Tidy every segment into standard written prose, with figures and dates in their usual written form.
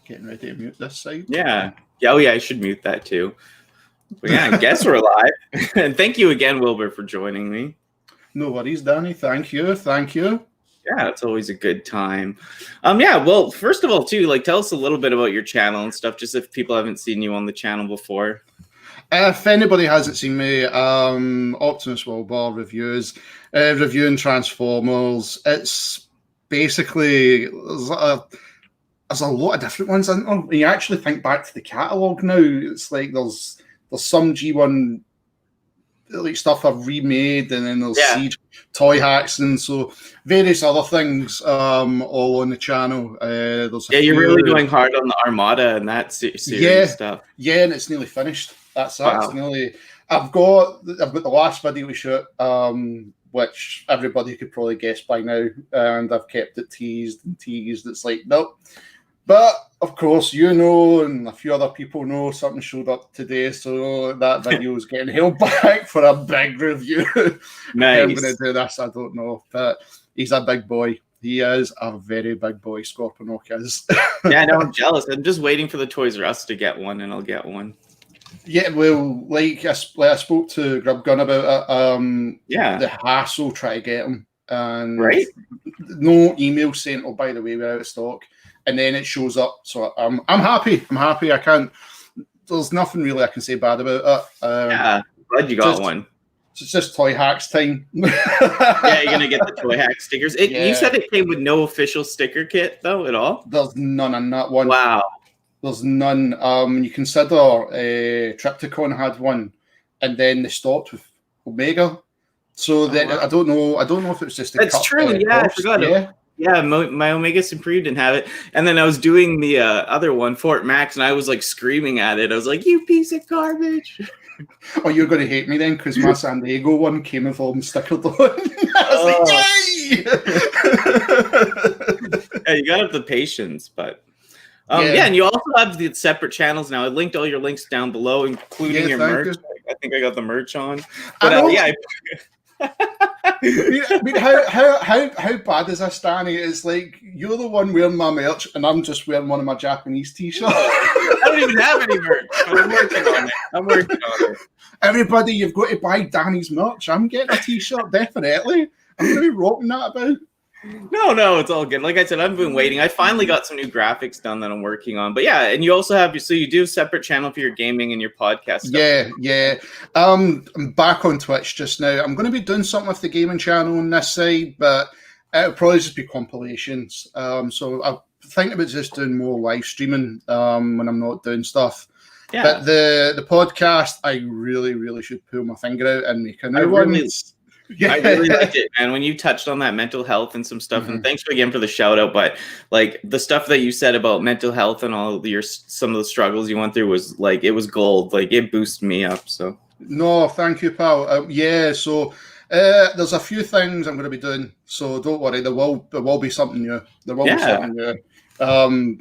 getting ready to mute this side. Yeah. Oh, yeah, I should mute that too. But yeah, I guess we're live. And thank you again, Wilbur, for joining me. No worries, Danny. Thank you. Yeah, it's always a good time. Yeah, well, first of all, too, like, tell us a little bit about your channel and stuff, just if people haven't seen you on the channel before. If anybody hasn't seen me, Optimus Wilbur reviews, reviewing Transformers. It's basically there's a lot of different ones. And when you actually think back to the catalogue now, it's like there's some G1 like stuff I've remade, and then there's Siege toy hacks, and so various other things all on the channel. You're really going hard on the Armada and that series stuff. Yeah, and it's nearly finished. That's it. It's nearly. I've got the last video we shot, which everybody could probably guess by now, and I've kept it teased. It's like, nope. But of course, and a few other people know something showed up today, so that video is getting held back for a big review. Nice. I'm going to do this, I don't know, but he's a big boy. He is a very big boy, Scorponok is. Yeah, I know, I'm jealous. I'm just waiting for the Toys R Us to get one, and I'll get one. Yeah, well, like I spoke to Grub Gun about it. The hassle try to get him, and no email sent. Oh, by the way, we're out of stock, and then it shows up. So I'm happy. I can't. There's nothing really I can say bad about it. Glad you got one. It's just toy hacks time. Yeah, you're gonna get the toy hack stickers. You said it came with no official sticker kit though at all. There's none on that one. Wow. There's none. You consider Triptychon had one, and then they stopped with Omega. So then I don't know if it was just. That's true. Yeah, I forgot. Yeah, my Omega Supreme didn't have it, and then I was doing the other one, Fort Max, and I was like screaming at it. I was like, "You piece of garbage!" Oh, you're going to hate me then, because my San Diego one came with all them stickered on. I was like, "Yay!" Yeah, you gotta have the patience, but. And you also have the separate channels now. I linked all your links down below, including your merch. I think I got the merch on. But I mean, how bad is this, Danny? It's like you're the one wearing my merch, and I'm just wearing one of my Japanese t-shirts. I don't even have any merch, but I'm working on it. Everybody, you've got to buy Danny's merch. I'm getting a t-shirt, definitely. I'm going to be rocking that about. No, it's all good. Like I said, I've been waiting. I finally got some new graphics done that I'm working on. But yeah, and you also have you do a separate channel for your gaming and your podcast stuff. Yeah. I'm back on Twitch just now. I'm going to be doing something with the gaming channel on this side, but it'll probably just be compilations. So I'm thinking about just doing more live streaming when I'm not doing stuff. Yeah. But the podcast, I really should pull my finger out and make a new one. I really liked it, man. When you touched on that mental health and some stuff, and thanks again for the shout out. But like the stuff that you said about mental health and all of some of the struggles you went through was like it was gold. Like it boosted me up. So no, thank you, pal. So there's a few things I'm going to be doing. So don't worry, there will be something new. There will be something new.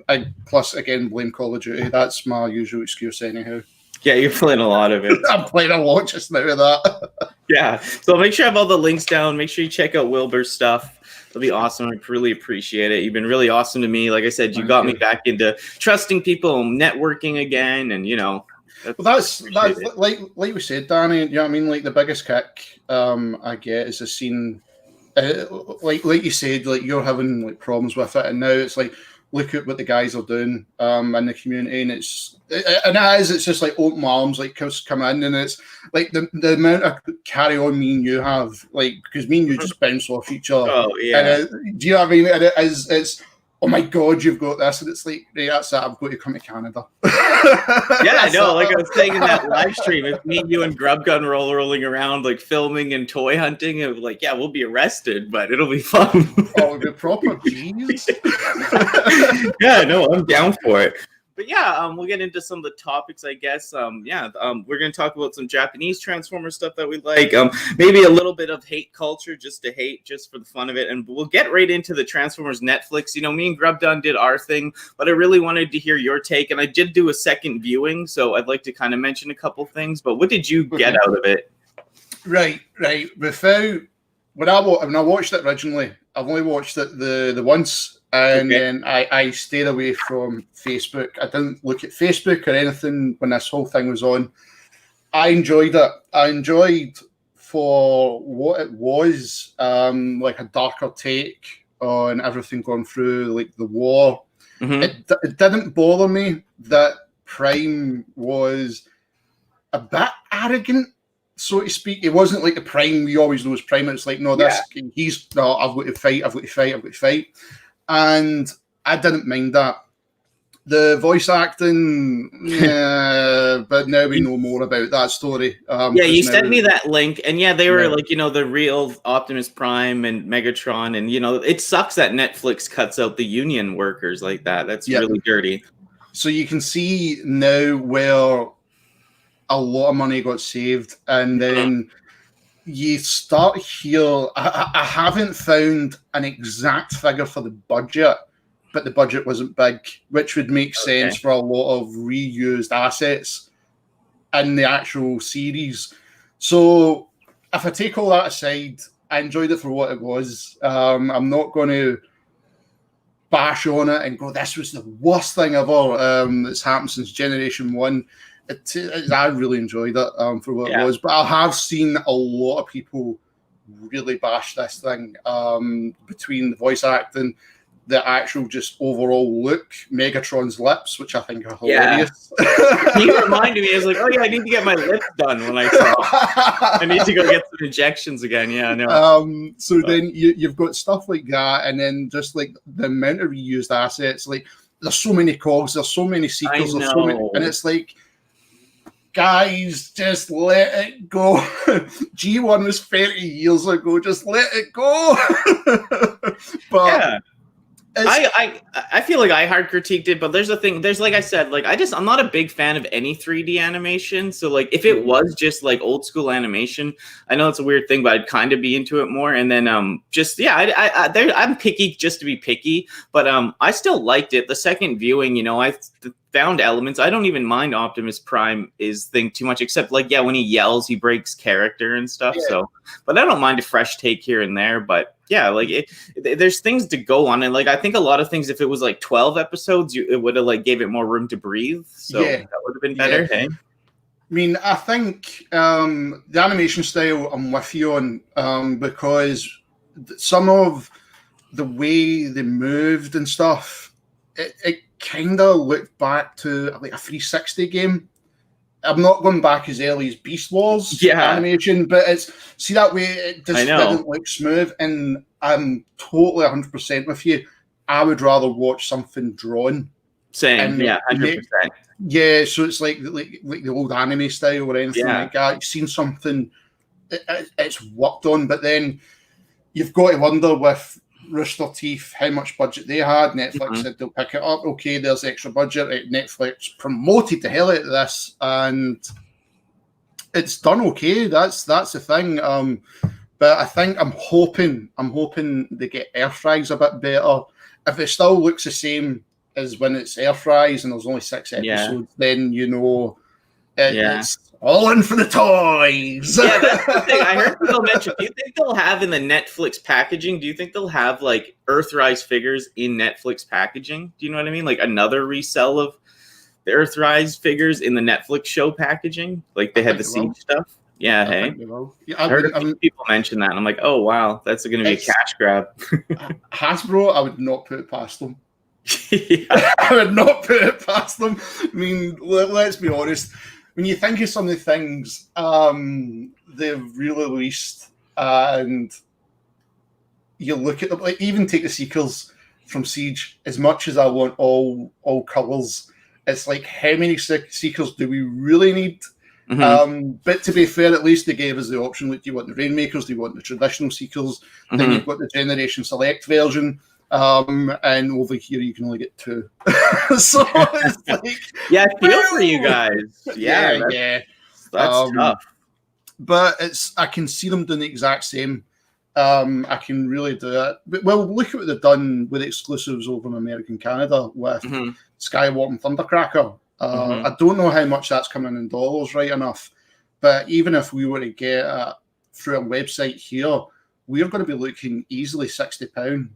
I plus again blame Call of Duty. That's my usual excuse anyhow. Yeah, you're playing a lot of it. I'm playing a lot just now of that. Yeah. So make sure I have all the links down. Make sure you check out Wilbur's stuff. It'll be awesome. I really appreciate it. You've been really awesome to me. Like I said, you got me back into trusting people and networking again. And, that's like we said, Danny, you know what I mean? Like the biggest kick I get is the scene, like you said, like you're having like problems with it. And now it's like, look at what the guys are doing in the community, and it's just like open arms, like come in, and it's like the amount of carry on me and you have, like because me and you just bounce off each other. Oh yeah. And do you know what I mean? And it's oh my god, you've got this, and it's like that's it. I've got to come to Canada. Yeah, I know. Like I was saying in that live stream, if me and you and Grub Gun were all rolling around like filming and toy hunting, it was like, yeah, we'll be arrested, but it'll be fun. Oh, the proper G's. Yeah, no, I'm down for it. But yeah, we'll get into some of the topics, I guess. We're going to talk about some Japanese Transformer stuff that we like. Maybe a little bit of hate culture, just to hate, just for the fun of it. And we'll get right into the Transformers Netflix. Me and Grub Dun did our thing, but I really wanted to hear your take. And I did do a second viewing, so I'd like to kind of mention a couple things. But what did you get out of it? Right. When I watched it originally, I've only watched it the once. And then I stayed away from Facebook. I didn't look at Facebook or anything when this whole thing was on. I enjoyed it. I enjoyed for what it was, like a darker take on everything going through, like the war. It didn't bother me that Prime was a bit arrogant, so to speak. It wasn't like the Prime we always know as Prime. It's like, no, I've got to fight. And I didn't mind that. The voice acting, but now we know more about that story. You sent me that link, and they were like, the real Optimus Prime and Megatron, and it sucks that Netflix cuts out the union workers like that. That's really dirty. So you can see now where a lot of money got saved, and then you start here. I haven't found an exact figure for the budget, but the budget wasn't big, which would make sense for a lot of reused assets in the actual series. So if I take all that aside, I enjoyed it for what it was. I'm not going to bash on it and go, this was the worst thing ever that's happened since Generation 1. I really enjoyed it for what it was, but I have seen a lot of people really bash this thing between the voice acting, the actual just overall look, Megatron's lips, which I think are hilarious. He reminded me, I was like, oh yeah, I need to get my lips done when I saw I need to go get some injections again. Then you've got stuff like that, and then just like the amount of reused assets, like there's so many cogs, there's so many sequels, there's so many, and it's like, guys, just let it go. G1 was 30 years ago. Just let it go. But I feel like I hard critiqued it, but there's a thing. There's, like I said, like I'm not a big fan of any 3D animation. So like if it was just like old school animation, I know it's a weird thing, but I'd kind of be into it more. And then I'm picky just to be picky, but I still liked it. The second viewing, I found elements. I don't even mind Optimus Prime thing too much, except like when he yells, he breaks character and stuff. So, but I don't mind a fresh take here and there. But there's things to go on, and like I think a lot of things, if it was like 12 episodes, it would have like gave it more room to breathe. So that would have been better. Hey, I mean, I think the animation style I'm with you on, because some of the way they moved and stuff, it kind of looked back to like a 360 game. I'm not going back as early as Beast Wars animation, but see that way it just didn't look smooth, and I'm totally 100% with you. I would rather watch something drawn. Same, 100%. So it's like the old anime style or anything like that. You've seen something, it's worked on, but then you've got to wonder with Rooster Teeth how much budget they had. Netflix said they'll pick it up. Okay, there's extra budget. Netflix promoted the hell out of this, and it's done okay. That's the thing. But I think I'm hoping they get Earthrise a bit better. If it still looks the same as when it's Earthrise and there's only 6 episodes, then it's all in for the toys. Yeah, that's the thing. I heard people mention, do you think they'll have in the Netflix packaging, do you think they'll have like Earthrise figures in Netflix packaging? Do you know what I mean? Like another resell of the Earthrise figures in the Netflix show packaging? Like they had the Siege stuff? Yeah, hey. I heard a few people mention that, and I'm like, oh, wow, that's going to be a cash grab. Hasbro, I would not put it past them. I would not put it past them. I mean, let's be honest. When you think of some of the things they've released, and you look at them, like even take the sequels from Siege, as much as I want all colours, it's like, how many sequels do we really need? But to be fair, at least they gave us the option. Like, do you want the Rainmakers? Do you want the traditional sequels? Then you've got the Generation Select version. And over here you can only get 2. So it's like, I feel for you guys. That's tough. But I can see them doing the exact same. I can really do it. But, well, look at what they've done with exclusives over in America and Canada with Skywalker and Thundercracker. I don't know how much that's coming in dollars right enough, but even if we were to get it through a website here, we're going to be looking easily £60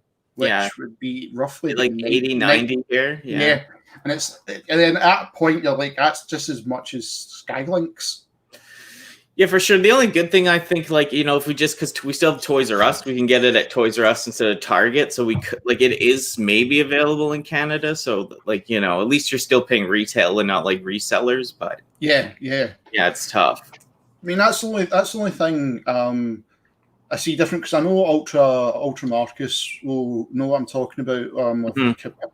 Yeah. which would be roughly like 80, 90 here. Yeah. And then at that point you're like, that's just as much as Skylinks. Yeah, for sure. The only good thing I think, like, you know, if we just, because we still have Toys R Us, we can get it at Toys R Us instead of Target. So we could, like, it is maybe available in Canada. So, like, you know, at least you're still paying retail and not like resellers. But yeah, it's tough. I mean, that's the only thing I see different, because I know Ultra Marcus will know what I'm talking about with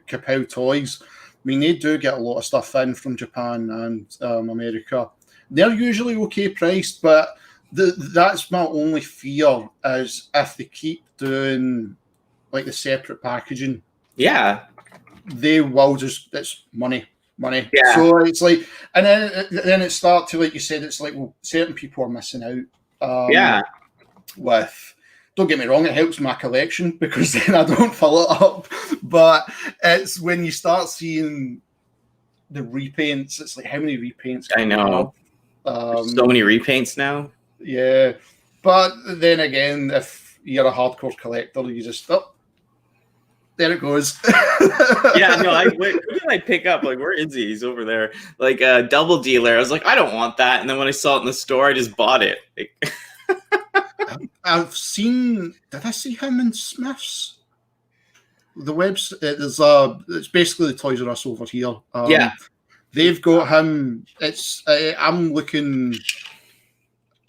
Kapow Toys. I mean, they do get a lot of stuff in from Japan and America. They're usually okay priced, but that's my only fear, is if they keep doing like the separate packaging. Yeah. They will just, it's money. Yeah. So it's like, and then it starts to, like you said, it's like, well, certain people are missing out. With, don't get me wrong, it helps my collection because then I don't fill it up. But it's when you start seeing the repaints, it's like, how many repaints? I know. So many repaints now. Yeah, but then again, if you're a hardcore collector, you just there it goes. Yeah, no, who did I pick up? Like, where is he? He's over there. Like a Double Dealer. I was like, I don't want that. And then when I saw it in the store, I just bought it. I've seen. Did I see him in Smith's? The website. It's basically the Toys R Us over here. They've got him. It's. I'm looking.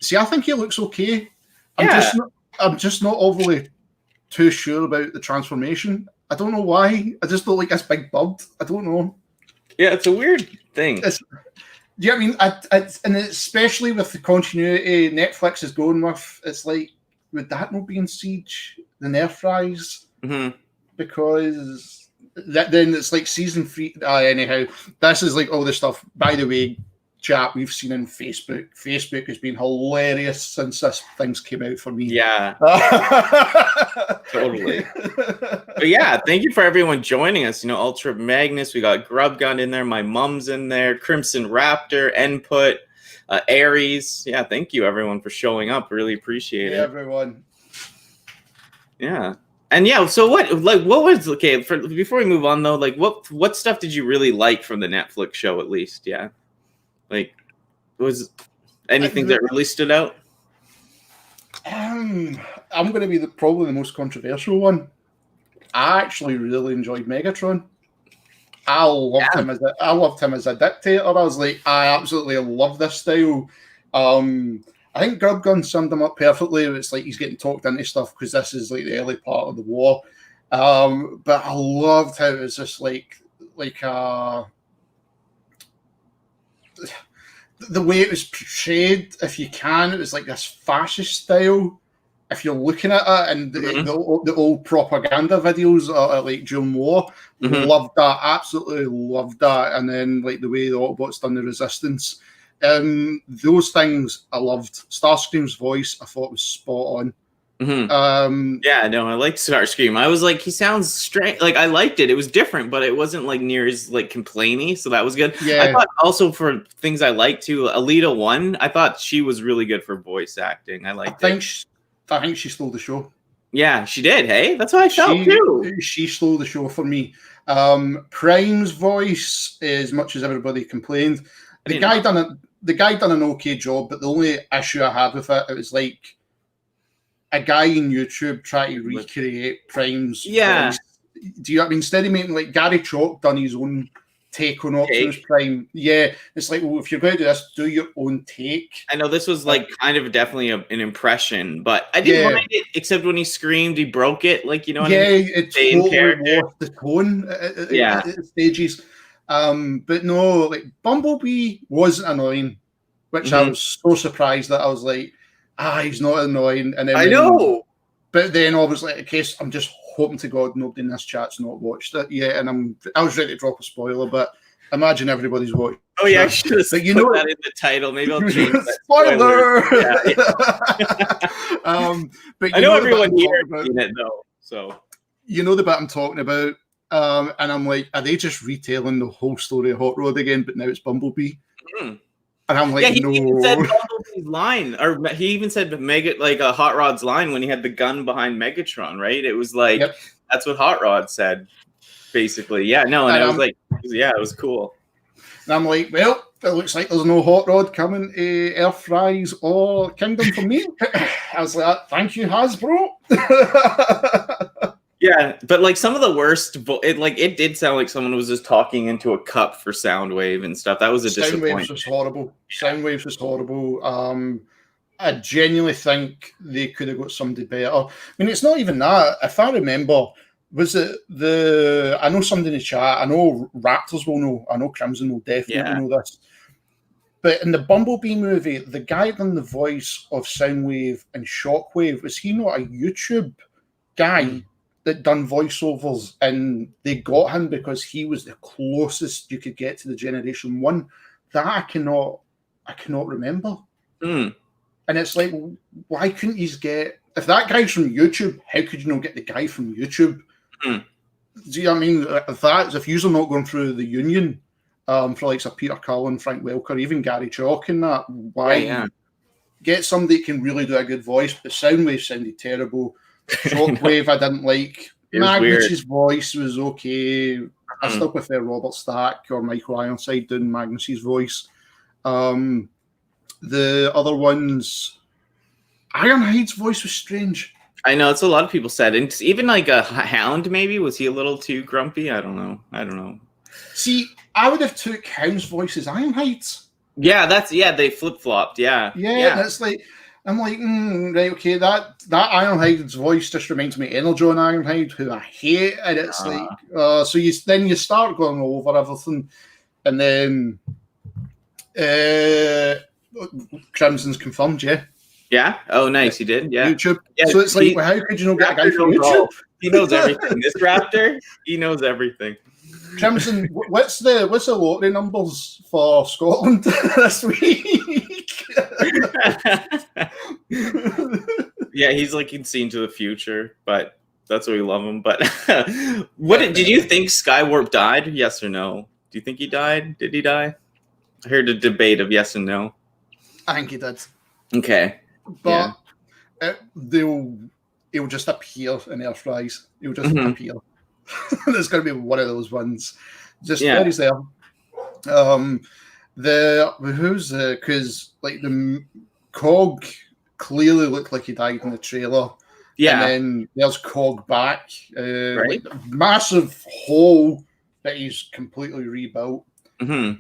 See, I think he looks okay. I'm just not overly too sure about the transformation. I don't know why. I just don't like this big bird. I don't know. Yeah, it's a weird thing. Yeah, I mean, and especially with the continuity Netflix is going with, it's like, would that not be in Siege? The Nerf Rise? Mm-hmm. Because then it's like season 3. Anyhow, this is like all the stuff. By the way, chat, we've seen on Facebook. Facebook has been hilarious since this things came out for me. Yeah. Totally. But yeah, thank you for everyone joining us. You know, Ultra Magnus, we got Grub Gun in there, my mom's in there, Crimson Raptor, Input, Aries. Yeah, thank you everyone for showing up. Really appreciate it. Everyone. Yeah. And yeah, so what was okay before we move on though, like what stuff did you really like from the Netflix show at least? Yeah. Like, was anything that really stood out? I'm going to be probably the most controversial one. I actually really enjoyed Megatron. I loved him as a dictator. I was like, I absolutely love this style. I think Grub Gun summed him up perfectly. It's like he's getting talked into stuff because this is like the early part of the war. But I loved how it was just like the way it was portrayed. If you can, it was like this fascist style. If you're looking at it, and the old propaganda videos like during war, loved that, absolutely loved that. And then like the way the Autobots done the resistance, those things I loved. Starscream's voice I thought was spot on. Yeah, no, I liked Starscream. I was like, he sounds strange. Like I liked it. It was different, but it wasn't like near as like complainy. So that was good. Yeah. I thought also for things I liked too, Alita 1, I thought she was really good for voice acting. I liked it. I think she stole the show. Yeah, she did. Hey, that's what I felt too. She stole the show for me. Prime's voice, as much as everybody complained, the guy done an okay job. But the only issue I had with it was like a guy in YouTube trying to recreate Prime's voice. Do you know what I mean? Instead of making like Gary Chalk done his own take on Optimus Prime. Yeah, it's like, well, if you're going to do this, do your own take. I know this was like kind of definitely an impression, but I didn't mind it except when he screamed, he broke it. Like, you know what I mean? It totally lost the tone at stages. But no, like Bumblebee wasn't annoying, which I was so surprised that I was like, he's not annoying. And then I know. But then obviously, in case I'm just hoping to God nobody in this chat's not watched it yet, and I was ready to drop a spoiler, but imagine everybody's watched. Oh yeah, I should have put that in the title. Maybe I'll change that. Spoiler. But I know everyone here has seen it though, so you know the bit I'm talking about, and I'm like, are they just retelling the whole story of Hot Rod again? But now it's Bumblebee. And I'm like, he even said Bumblebee's line, or he even said Hot Rod's line when he had the gun behind Megatron, right? It was like That's what Hot Rod said, basically. Yeah, no, and I was like, yeah, it was cool. And I'm like, well, it looks like there's no Hot Rod coming to Earthrise or Kingdom for me. I was like, thank you, Hasbro. Yeah, but like some of the worst, it did sound like someone was just talking into a cup for Soundwave and stuff. That was a disappointment. Soundwaves was horrible. Soundwaves was horrible. I genuinely think they could have got somebody better. I mean, it's not even that. If I remember, was it I know somebody in the chat, I know Raptors will know, I know Crimson will definitely know this. But in the Bumblebee movie, the guy done the voice of Soundwave and Shockwave, was he not a YouTube guy that done voiceovers? And they got him because he was the closest you could get to the Generation 1. That I cannot remember. And it's like, why couldn't you get, if that guy's from YouTube, how could you not get the guy from YouTube? Do you know what I mean? If you're not going through the union for like Peter Cullen, Frank Welker, even Gary Chalk and that, why get somebody that can really do a good voice? But Soundwave sounded terrible. Shockwave I didn't like. Magnus's voice was okay. I still prefer Robert Stack or Michael Ironside doing Magnus's voice. The other ones, Ironhide's voice was strange. I know, it's a lot of people said, and even like a Hound, maybe was he a little too grumpy? I don't know. See, I would have took Hound's voice as Ironhide's. Yeah, they flip flopped. Yeah. That's like, I'm like, right, okay, that Ironhide's voice just reminds me of Energon Ironhide, who I hate, and it's like, so you start going over everything, and then Crimson's confirmed, Yeah. Oh, nice. He did. Yeah. YouTube. Yeah, so it's like, well, how could you not get a guy from YouTube? He knows everything. This Raptor, he knows everything. Crimson, what's the lottery numbers for Scotland this week? Yeah, he's like he'd seen to the future, but that's why we love him. But did you think Skywarp died? Yes or no? Do you think he died? Did he die? I heard a debate of yes and no. I think he did. Okay. But he'll just appear in Earthrise. He'll just appear. There's going to be one of those ones. Just there he's there. Because like the Cog clearly looked like he died in the trailer. Yeah. And then there's Cog back. Right. Like massive hole that he's completely rebuilt. So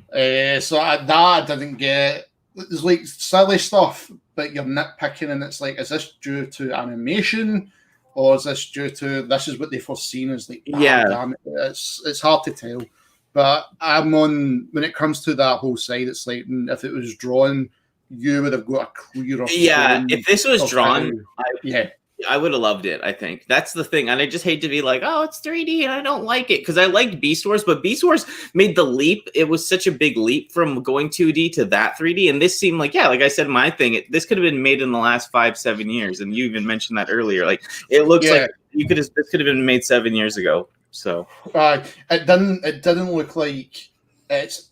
I didn't get. There's like silly stuff, but you're nitpicking, and it's like, is this due to animation, or is this due to this is what they foreseen as like? Damn it. It's hard to tell. But I'm on when it comes to that whole side. It's like if it was drawn, you would have got a clearer. Yeah, if this was drawn, I would have loved it. I think that's the thing, and I just hate to be like, oh, it's 3D, and I don't like it because I liked Beast Wars, but Beast Wars made the leap. It was such a big leap from going 2D to that 3D, and this seemed like, like I said, my thing. This could have been made in the last 5-7 years, and you even mentioned that earlier. Like it looks like this could have been made 7 years ago. So it didn't look like it's.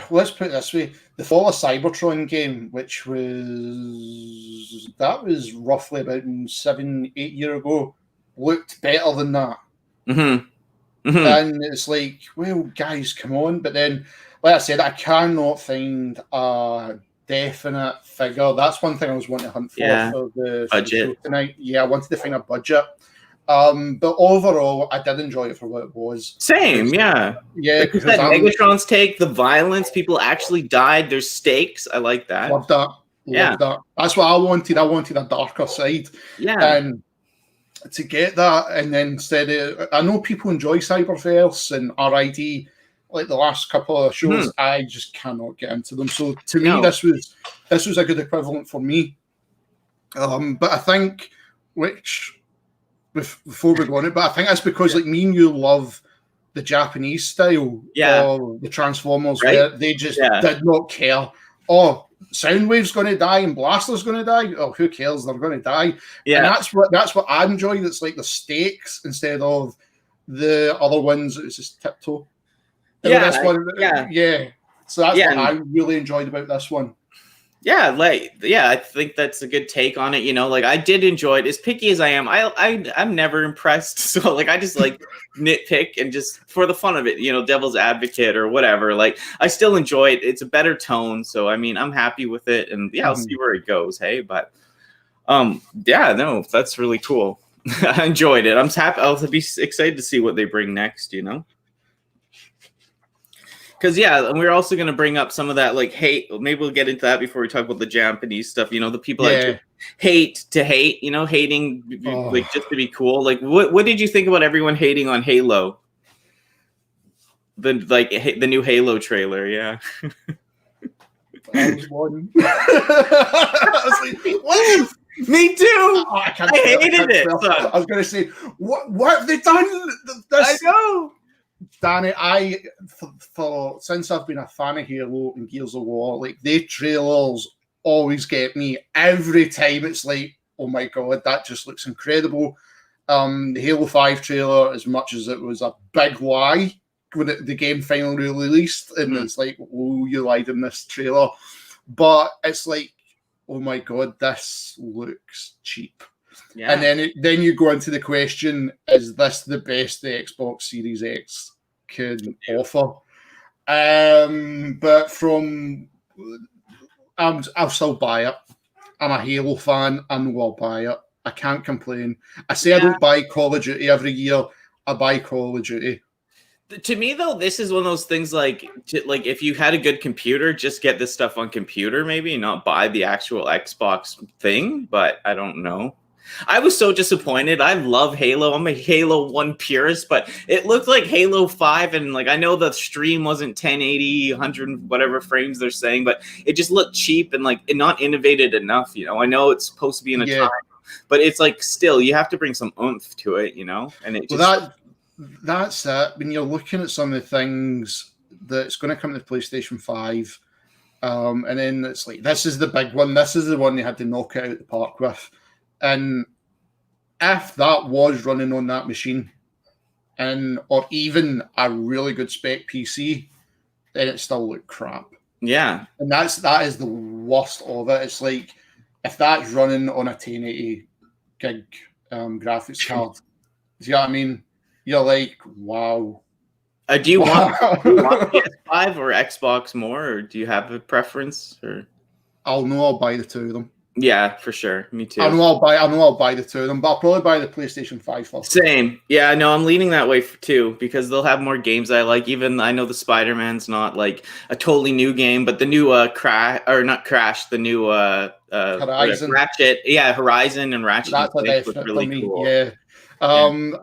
Let's put it this way: the Fall of Cybertron game, which was roughly about 7-8 years ago, looked better than that. And it's like, well, guys, come on! But then, like I said, I cannot find a definite figure. That's one thing I was wanting to hunt for the budget tonight. Yeah, I wanted to find a budget. But overall, I did enjoy it for what it was. Same, yeah. Because that Megatron's take, the violence, people actually died, there's stakes. I like that. Loved that. Loved that. That's what I wanted. I wanted a darker side. Yeah. And to get that, and then instead I know people enjoy Cyberverse and RID, like the last couple of shows, I just cannot get into them. So to me, this was a good equivalent for me. But I think, before we go on it, but I think that's because like me and you love the Japanese style of the Transformers, where they just did not care. Oh, Soundwave's going to die and Blaster's going to die. Oh, who cares? They're going to die. Yeah, and that's what I enjoy. That's like the stakes instead of the other ones. It was just tiptoe. So that's what I really enjoyed about this one. Yeah, I think that's a good take on it. Like I did enjoy it. As picky as I am, I'm never impressed. So like I just like nitpick and just for the fun of it, devil's advocate or whatever. Like I still enjoy it. It's a better tone. So I mean, I'm happy with it, and yeah, I'll see where it goes. Hey, but yeah, no, that's really cool. I enjoyed it. I'm happy. I'll be excited to see what they bring next. Because and we're also going to bring up some of that like hate. Maybe we'll get into that before we talk about the Japanese stuff. The people that just hate to hate. Hating like just to be cool. Like, what did you think about everyone hating on Halo? The new Halo trailer, yeah. I was one. I was like, what? Me too. Oh, I hated it. I was going to say, what have they done? I know. Danny, for since I've been a fan of Halo and Gears of War, like they trailers always get me every time. It's like, oh my god, that just looks incredible. The Halo 5 trailer, as much as it was a big lie when the game finally released, and it's like, oh, you lied in this trailer, but it's like, oh my god, this looks cheap. Yeah. And then you go into the question, is this the best the Xbox Series X can offer? But I'll still buy it. I'm a Halo fan. I know I'll buy it. I can't complain. I say I don't buy Call of Duty every year. I buy Call of Duty. To me, though, this is one of those things like if you had a good computer, just get this stuff on computer, maybe, not buy the actual Xbox thing. But I don't know. I was so disappointed. I love Halo. I'm a Halo 1 purist, but it looked like Halo 5, and like I know the stream wasn't 1080, 100 whatever frames they're saying, but it just looked cheap and like not innovated enough. I know it's supposed to be in a time, but it's like still you have to bring some oomph to it, and it just that's it. When you're looking at some of the things that's going to come to PlayStation 5, and then it's like this is the big one. This is the one they had to knock it out of the park with. And if that was running on that machine, or even a really good spec PC, then it still looked crap. Yeah, and that is the worst of it. It's like if that's running on a 1080 gig graphics card, do you know what I mean? You're like, wow. Do you want PS5 or Xbox more, or do you have a preference? Or I'll buy the two of them. Yeah, for sure. Me too. I know I'll buy the two of them, but I'll probably buy the PlayStation 5 first. Same. Yeah, no, I'm leaning that way too, because they'll have more games I like. Even I know the Spider-Man's not like a totally new game, but the new the new Horizon. Ratchet. Yeah, Horizon and Ratchet. That's a definite really for me. Cool. Yeah. I'm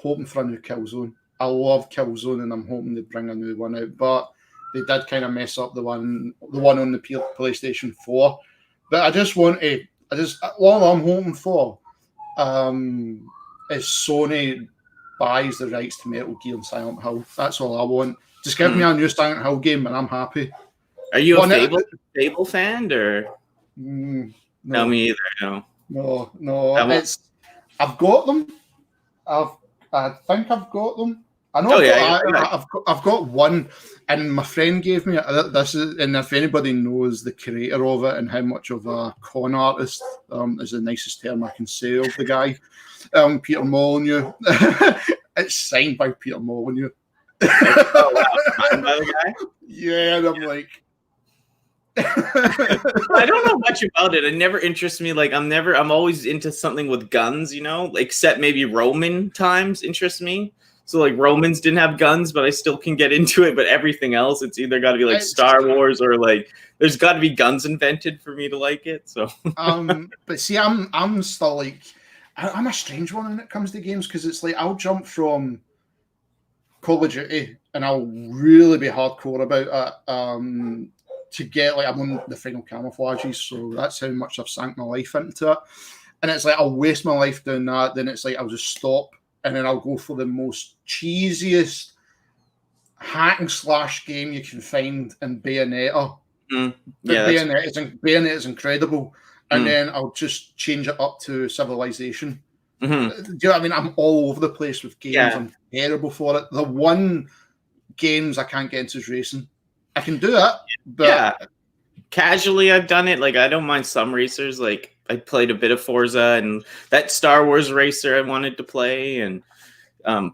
hoping for a new Killzone. I love Killzone, and I'm hoping they bring a new one out. But they did kind of mess up the one on the PlayStation 4. But what I'm hoping for is Sony buys the rights to Metal Gear and Silent Hill. That's all I want. Just give me a new Silent Hill game, and I'm happy. Are you a Fable fan, or? No, me either. No. I've got them. I think I've got them. I know. I've got one, and my friend gave me this. And if anybody knows the creator of it and how much of a con artist is the nicest term I can say of the guy, Peter Molyneux. It's signed by Peter Molyneux. Oh wow! Signed by the guy. Yeah, and I'm like. I don't know much about it. It never interests me. Like I'm always into something with guns, except maybe Roman times interest me. So like Romans didn't have guns, but I still can get into it. But everything else, it's either got to be like Star Wars or like there's got to be guns invented for me to like it. So, but see, I'm still like I'm a strange one when it comes to games, because it's like I'll jump from Call of Duty and I'll really be hardcore about it. To get I'm on the final camouflages, so that's how much I've sank my life into it. And it's like I'll waste my life doing that. Then it's like I'll just stop, and then I'll go for the most cheesiest hack and slash game you can find in Bayonetta. Bayonetta is incredible, and then I'll just change it up to Civilization. Do you know what I mean? I'm all over the place with games. Yeah. I'm terrible for it. The one games I can't get into is racing. I can do it, but casually I've done it. Like I don't mind some racers. Like I played a bit of Forza and that Star Wars racer I wanted to play, and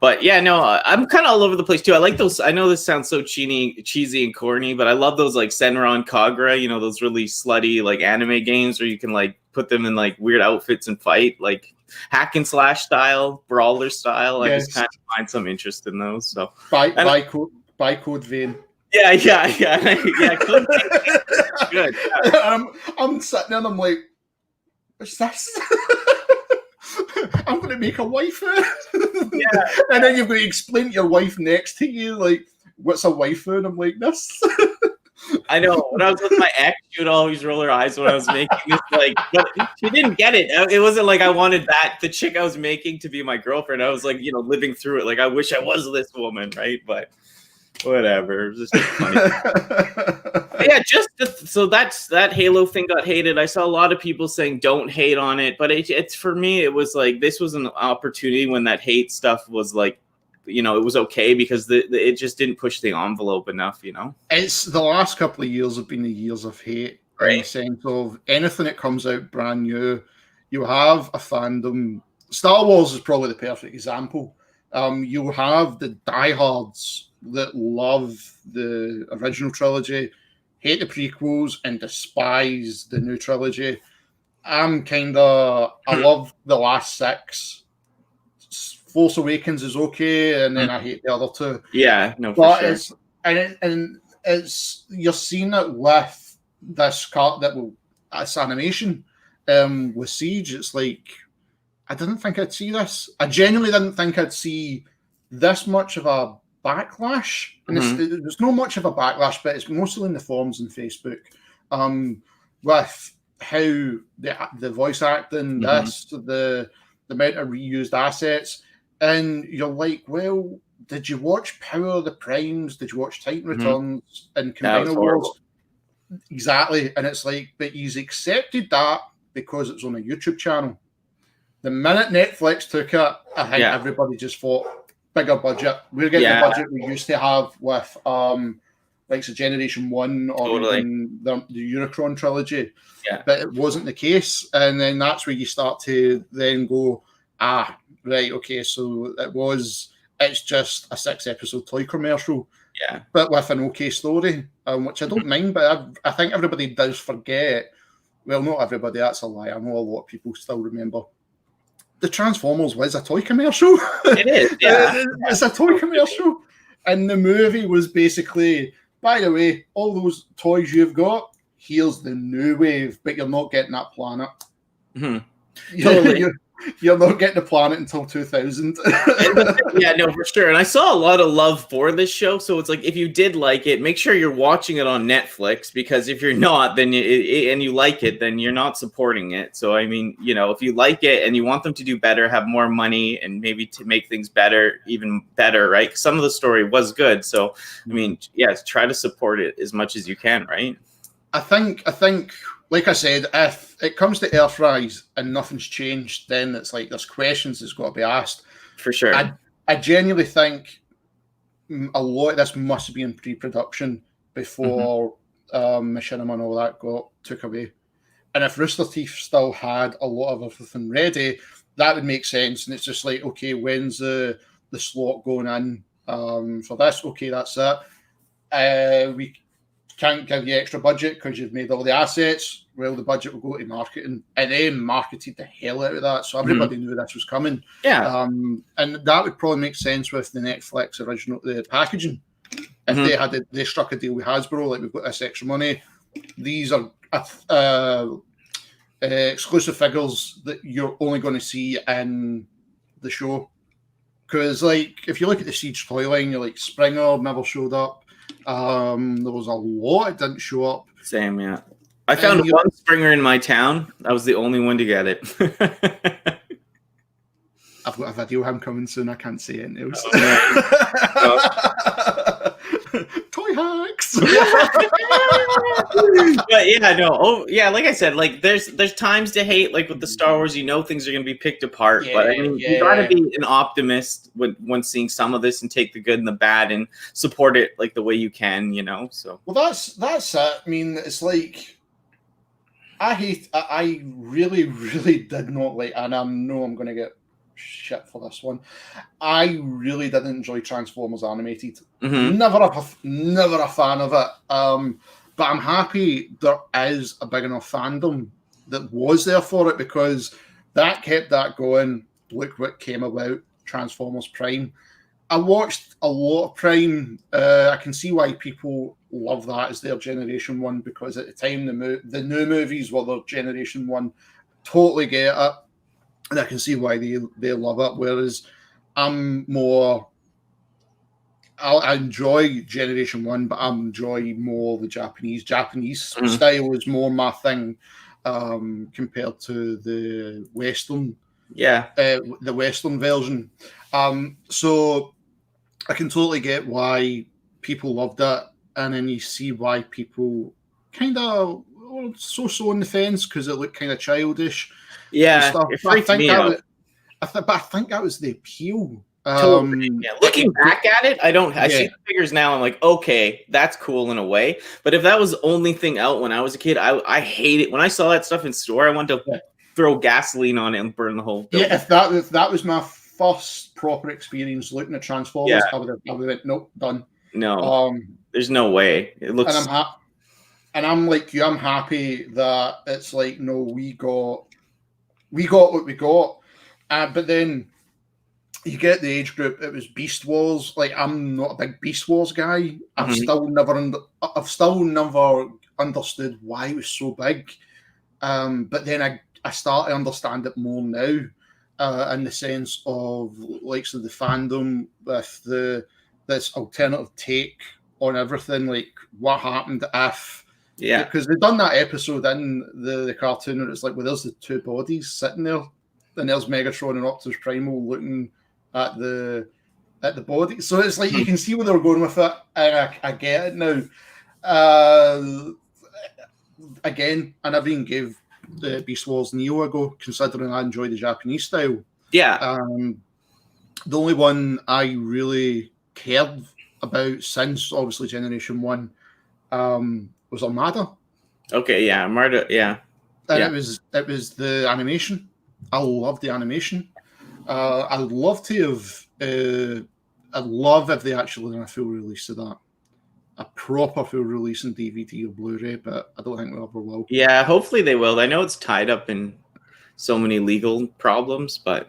but yeah, no, I'm kind of all over the place too. I like those. I know this sounds so cheesy and corny, but I love those like Senran and Kagura. You know, those really slutty like anime games where you can like put them in like weird outfits and fight, like hack and slash style, brawler style. Yes. I just kind of find some interest in those. So by Code Vein. Yeah. Good. Yeah. I'm sitting there and I'm like, what's this? I'm going to make a waifu. Yeah. And then you've got to explain to your wife next to you, like, what's a waifu? And I'm like, this. I know. When I was with my ex, she would always roll her eyes when I was making this, like, but she didn't get it. It wasn't like I wanted the chick I was making to be my girlfriend. I was like, living through it. Like, I wish I was this woman, right? But whatever. It was just funny. Yeah, so that Halo thing got hated. I saw a lot of people saying don't hate on it, but it's for me, it was like this was an opportunity when that hate stuff was like, it was okay because it just didn't push the envelope enough. It's the last couple of years have been the years of hate, right? In the sense of anything that comes out brand new, you have a fandom. Star Wars is probably the perfect example. You have the diehards that love the original trilogy, hate the prequels, and despise the new trilogy. I love the last 6. Force Awakens is okay, and then I hate the other 2. Yeah, no, for sure. It's you're seeing it with this this animation with Siege. It's like I didn't think I'd see this. I genuinely didn't think I'd see this much of a backlash, and there's not much of a backlash, but it's mostly in the forums and Facebook, with how the voice acting, the amount of reused assets, and you're like, well, did you watch Power of the Primes? Did you watch Titan Returns and Combiner Wars? Exactly, and it's like, but he's accepted that because it's on a YouTube channel. The minute Netflix took it, I think everybody just thought, bigger budget. We're getting the budget we used to have with like the Generation 1 or even the Unicron trilogy. Yeah. But it wasn't the case. And then that's where you start to then go, right, okay, so it's just a 6-episode toy commercial. Yeah. But with an okay story, which I don't mind, but I think everybody does forget. Well, not everybody, that's a lie. I know a lot of people still remember. The Transformers was a toy commercial. It is, yeah. It's a toy commercial. And the movie was basically, by the way, all those toys you've got, here's the new wave, but you're not getting that planet. You're not getting the planet until 2000. Yeah, no, for sure. And I saw a lot of love for this show. So it's like, if you did like it, make sure you're watching it on Netflix, because if you're not, then and you like it, then you're not supporting it. So, I mean, if you like it and you want them to do better, have more money, and maybe to make things better, even better, right? Some of the story was good. So, I mean, try to support it as much as you can, right? I think, like I said, if it comes to Earthrise and nothing's changed, then it's like there's questions that's got to be asked. For sure. I genuinely think a lot of this must be in pre-production before Machinima and all that took away. And if Rooster Teeth still had a lot of everything ready, that would make sense. And it's just like, okay, when's the slot going in for this? Okay, that's it. We can't give you extra budget because you've made all the assets. Well, the budget will go to marketing, and they marketed the hell out of that, so everybody knew this was coming. Yeah, and that would probably make sense with the Netflix original packaging. If they struck a deal with Hasbro, like, we've got this extra money. These are exclusive figures that you're only going to see in the show. Because, like, if you look at the Siege toy line, you're like, Springer never showed up. There was a lot that didn't show up. Same, yeah. I found one Springer in my town. I was the only one to get it. I've got a video of him coming soon. I can't say anything else. Oh, Toy toy hacks. But yeah, no. Oh, yeah. Like I said, like there's times to hate. Like with the Star Wars, you know things are gonna be picked apart. But I mean, you gotta be an optimist when seeing some of this and take the good and the bad and support it like the way you can. You know. So well, that's it. I mean, it's like I really, really did not like, and I know I'm gonna get shit for this one. I really didn't enjoy Transformers Animated. Mm-hmm. Never a fan of it. But I'm happy there is a big enough fandom that was there for it, because that kept that going. Look what came about, Transformers Prime. I watched a lot of Prime. I can see why people love that as their Generation 1, because at the time the new movies were their Generation 1. Totally get it. And I can see why they love it. Whereas I'm more, I enjoy Generation 1, but I enjoy more the Japanese. Japanese style is more my thing compared to the Western. Yeah. The Western version. So I can totally get why people loved it. And then you see why people kind of so on the fence, because it looked kind of childish. Yeah, it freaked me out. But I think that was the appeal. Totally. Yeah, looking back at it, I see the figures now. I'm like, okay, that's cool in a way. But if that was the only thing out when I was a kid, I hate it. When I saw that stuff in store, I wanted to throw gasoline on it and burn the whole building. Yeah, if that was my first proper experience looking at Transformers, I would have went, nope, done. No, there's no way. It looks. And I'm like you. I'm happy that it's like, no, we got what we got. But then you get the age group. It was Beast Wars. Like, I'm not a big Beast Wars guy. I've still never understood why it was so big. But then I start to understand it more now, in the sense of likes of the fandom with this alternative take on everything. Like, what happened if? Yeah, because they've done that episode in the cartoon where it's like, well, there's the two bodies sitting there, and there's Megatron and Optimus Primal looking at the body. So it's like you can see where they're going with it, and I get it now. Again, I never even gave the Beast Wars Neo a go, considering I enjoy the Japanese style. Yeah. The only one I really cared about since obviously Generation 1 was Armada. Okay, yeah, Armada, yeah. And it was the animation. I love the animation. I'd love to have. I'd love if they actually done a full release of that, a proper full release in DVD or Blu-ray, but I don't think we ever will. Yeah, hopefully they will. I know it's tied up in so many legal problems, but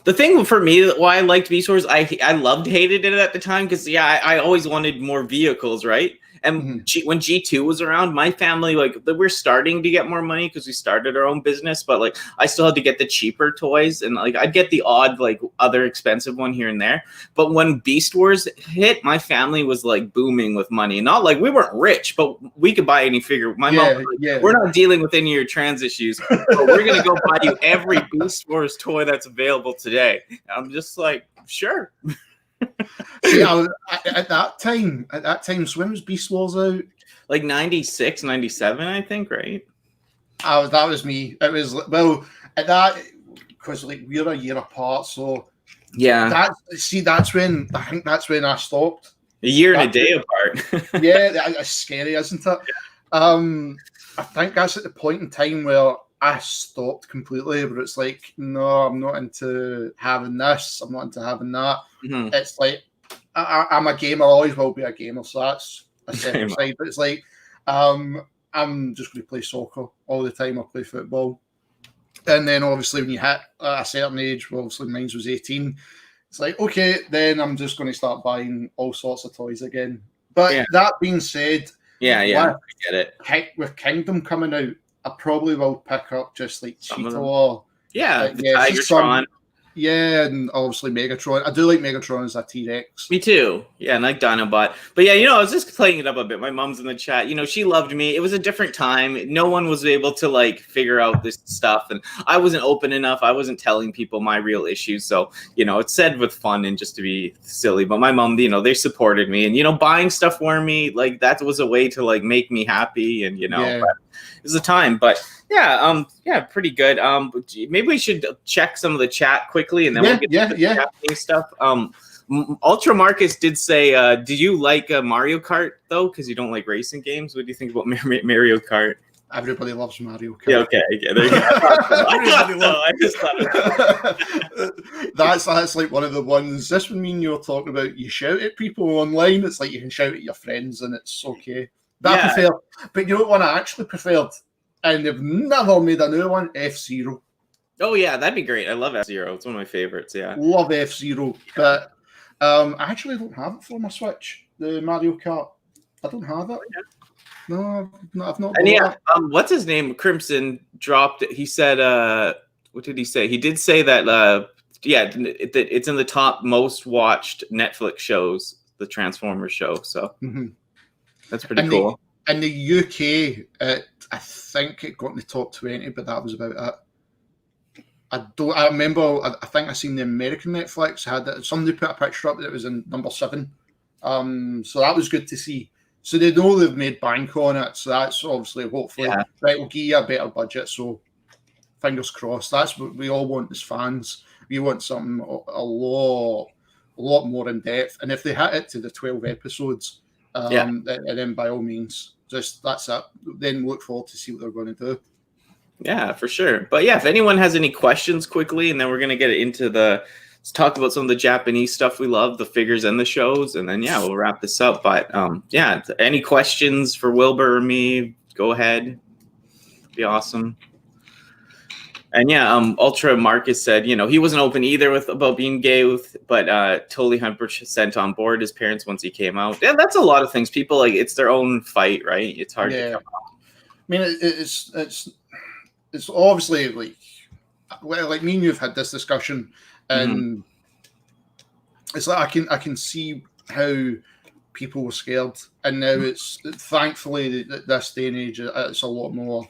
the thing for me why I liked Beast Wars, I hated it at the time because I always wanted more vehicles, right? And when G2 was around, my family, like, we're starting to get more money because we started our own business, but like I still had to get the cheaper toys, and like I'd get the odd like other expensive one here and there. But when Beast Wars hit, my family was like booming with money. Not like we weren't rich, but we could buy any figure. My mom was like, we're not dealing with any of your trans issues, but we're gonna go buy you every Beast Wars toy that's available today. And I'm just like, sure. See, at that time, so when was Beast Wars out? Like 96, 97, I think, right? That was me. It was, well, at that, because like we're a year apart, so yeah. That's when I stopped. A year and a day apart. Yeah, it's scary, isn't it? I think that's at the point in time where I stopped completely, but it's like, no, I'm not into having this. I'm not into having that. It's like, I'm a gamer, I always will be a gamer, so that's a second side. But it's like, I'm just going to play soccer all the time. I play football. And then obviously when you hit a certain age, well, obviously mine was 18, it's like, okay, then I'm just going to start buying all sorts of toys again. But that being said, I get it. With Kingdom coming out, I probably will pick up just like Cheetah or Tigertron. Yeah, and obviously Megatron. I do like Megatron as a T-Rex. Me too. Yeah, and like Dinobot. But yeah, I was just playing it up a bit. My mom's in the chat. She loved me. It was a different time. No one was able to like figure out this stuff, and I wasn't open enough. I wasn't telling people my real issues. So, it's said with fun and just to be silly. But my mom, they supported me, and buying stuff for me, like that was a way to like make me happy, and Yeah. but it was a time. But yeah, pretty good. Maybe we should check some of the chat quickly, and then we'll get to the Japanese stuff. Ultra Marcus did say, "Do you like Mario Kart though? Because you don't like racing games. What do you think about Mario Kart?" Everybody loves Mario Kart. Yeah, okay. Yeah, there you go. I just thought that's like one of the ones. This one mean you're talking about. You shout at people online. It's like you can shout at your friends, and it's okay. But I prefer. But you know what one I actually preferred, and they've never made a new one. F-Zero. Oh yeah, that'd be great. I love F-Zero. It's one of my favorites. Yeah, love F-Zero. But I actually don't have it for my Switch. The Mario Kart. I don't have it. No, I've not. And yeah, what's his name? Crimson dropped it. He said, what did he say? He did say that, it's in the top most watched Netflix shows, the Transformers show. So that's pretty cool. In the UK, I think it got in the top 20, but that was about it. I remember. I think I seen the American Netflix had that. Somebody put a picture up that was in number 7. So that was good to see. So they know they've made bank on it. So that's obviously, hopefully, right, we'll give you a better budget. So fingers crossed. That's what we all want as fans. We want something a lot more in depth. And if they hit it to the 12 episodes, and then by all means, just that's it. Then look forward to see what they're going to do. Yeah, for sure. But yeah, if anyone has any questions quickly, and then we're going to get into let's talk about some of the Japanese stuff we love, the figures and the shows, and then we'll wrap this up. But any questions for Wilbur or me, go ahead. Be awesome. And Ultra Marcus said, he wasn't open either about being gay, but totally 100% on board his parents once he came out. Yeah, that's a lot of things. People it's their own fight, right? It's hard to come out. I mean, it's obviously like me and you've had this discussion. And it's like I can see how people were scared, and now it's thankfully this day and age it's a lot more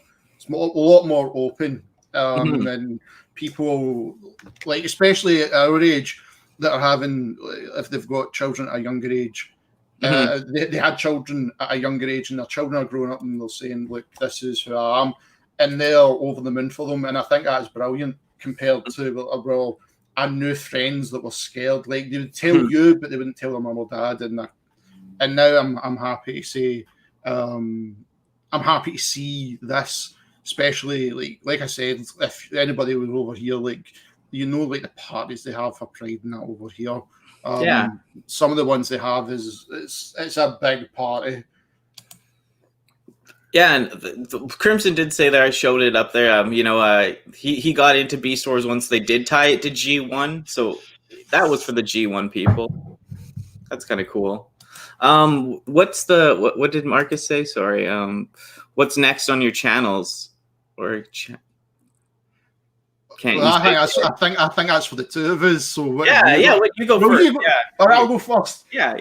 open, and people like especially at our age that are having, if they've got children at a younger age, they had children at a younger age, and their children are growing up and they're saying, "Look, this is who I am," and they're over the moon for them, and I think that's brilliant compared to I knew friends that were scared. Like they would tell you, but they wouldn't tell their mum or dad. And now I'm happy to say, I'm happy to see this. Especially like I said, if anybody was over here, like like the parties they have for Pride and that over here. Some of the ones they have it's a big party. Yeah, and the Crimson did say that I showed it up there. He got into Beast Wars once they did tie it to G1, so that was for the G1 people. That's kind of cool. What did Marcus say? Sorry. What's next on your channels? Or I think that's for the two of us. So you go first. All right, I'll go first. Yeah.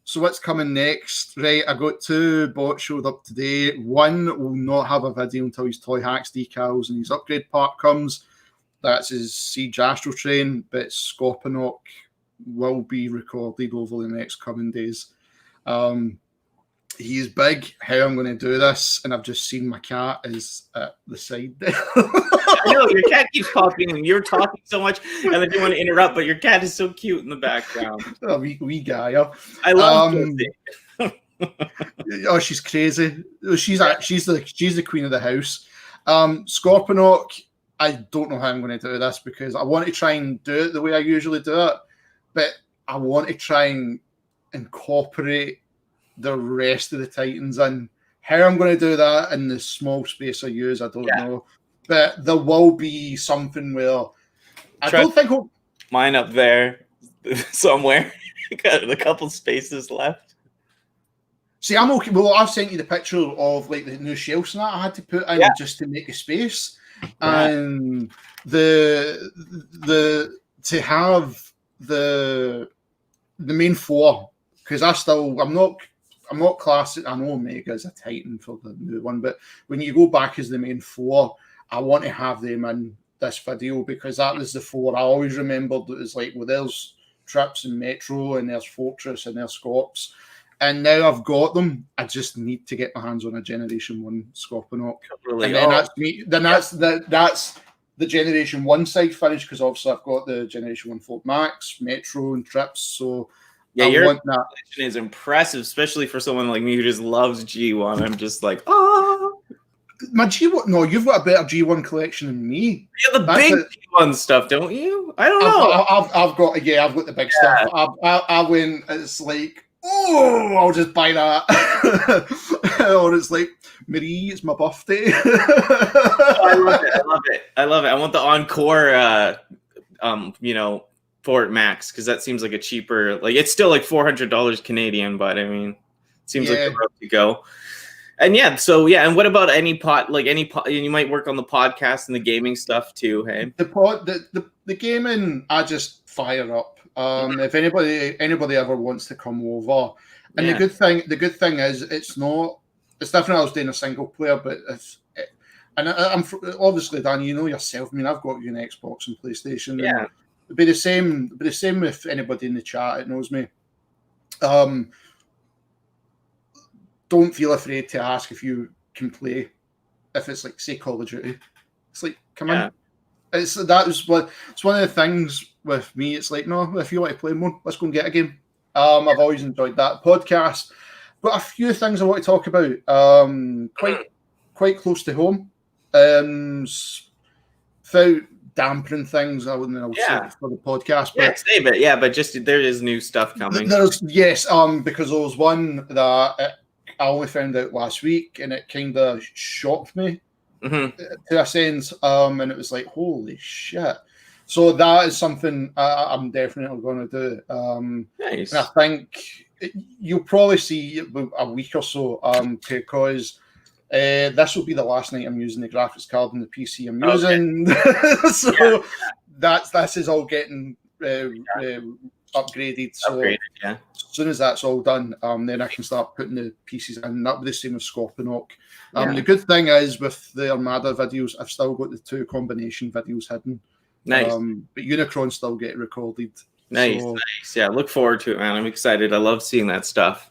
So what's coming next? Right, I got 2 bots showed up today. One will not have a video until his Toy Hacks decals and his upgrade part comes. That's his Siege Astral Train, but Scorponok will be recorded over the next coming days. He's big. How I'm going to do this, and I've just seen my cat is at the side there. I know your cat keeps talking, and you're talking so much, and then you want to interrupt, but your cat is so cute in the background. Oh, wee guy. Yeah. I love oh, she's crazy. She's the queen of the house. Scorponok, I don't know how I'm going to do this because I want to try and do it the way I usually do it, but I want to try and incorporate the rest of the Titans in. How I'm going to do that in the small space I use, I don't know. But there will be something where I don't think mine up there somewhere. Got a couple spaces left. See, I'm okay. Well, I've sent you the picture of like the new shelves and that I had to put in just to make a space. and the to have the main four, because I'm not classic. I know Omega is a Titan for the new one, but when you go back as the main four, I want to have them in this video because that was the four I always remembered. It was like, well, there's Trips and Metro, and there's Fortress, and there's Scorps. And now I've got them. I just need to get my hands on a Generation 1 Scorponok. Really? And then that's me. Then that's the Generation 1 side finished, because obviously I've got the Generation 1 Fort Max, Metro, and Trips. So yeah, I your want that. collection is impressive, especially for someone like me who just loves G1. I'm just like, oh. My G1, no, you've got a better G1 collection than me. You have the big G1 stuff, don't you? I don't know. I've got the big stuff. I went, it's like, oh, I'll just buy that. Or it's like, Marie, it's my birthday. I love it. I want the Encore, Fort Max, because that seems like a cheaper, like it's still like $400 Canadian, but I mean, it seems like the road to go. And and what about you might work on the podcast and the gaming stuff too, hey? The gaming, I just fire up. If anybody ever wants to come over, and the good thing is it's definitely I was doing a single player, but I'm obviously, Dan, you know yourself. I mean, I've got you an Xbox and PlayStation. Yeah, it'd be the same with anybody in the chat that knows me. Don't feel afraid to ask if you can play. If it's like, say, Call of Duty, it's like, come on. It's one of the things with me. It's like, no, if you want to play more, let's go and get a game. I've always enjoyed that podcast. But a few things I want to talk about. Quite close to home. Without dampening things, I wouldn't know for the podcast. But just there is new stuff coming. Because there was one that I only found out last week, and it kind of shocked me to a sense. And it was like, holy shit! So that is something I'm definitely going to do. Nice. And I think you'll probably see a week or so, because this will be the last night I'm using the graphics card and the PC I'm using. So this is all getting upgraded. So as soon as that's all done, then I can start putting the pieces in. That'll be the same with Scorponok. The good thing is with the Armada videos, I've still got the 2 combination videos hidden. Nice. But Unicron still get recorded. Nice. Yeah, look forward to it, man. I'm excited. I love seeing that stuff.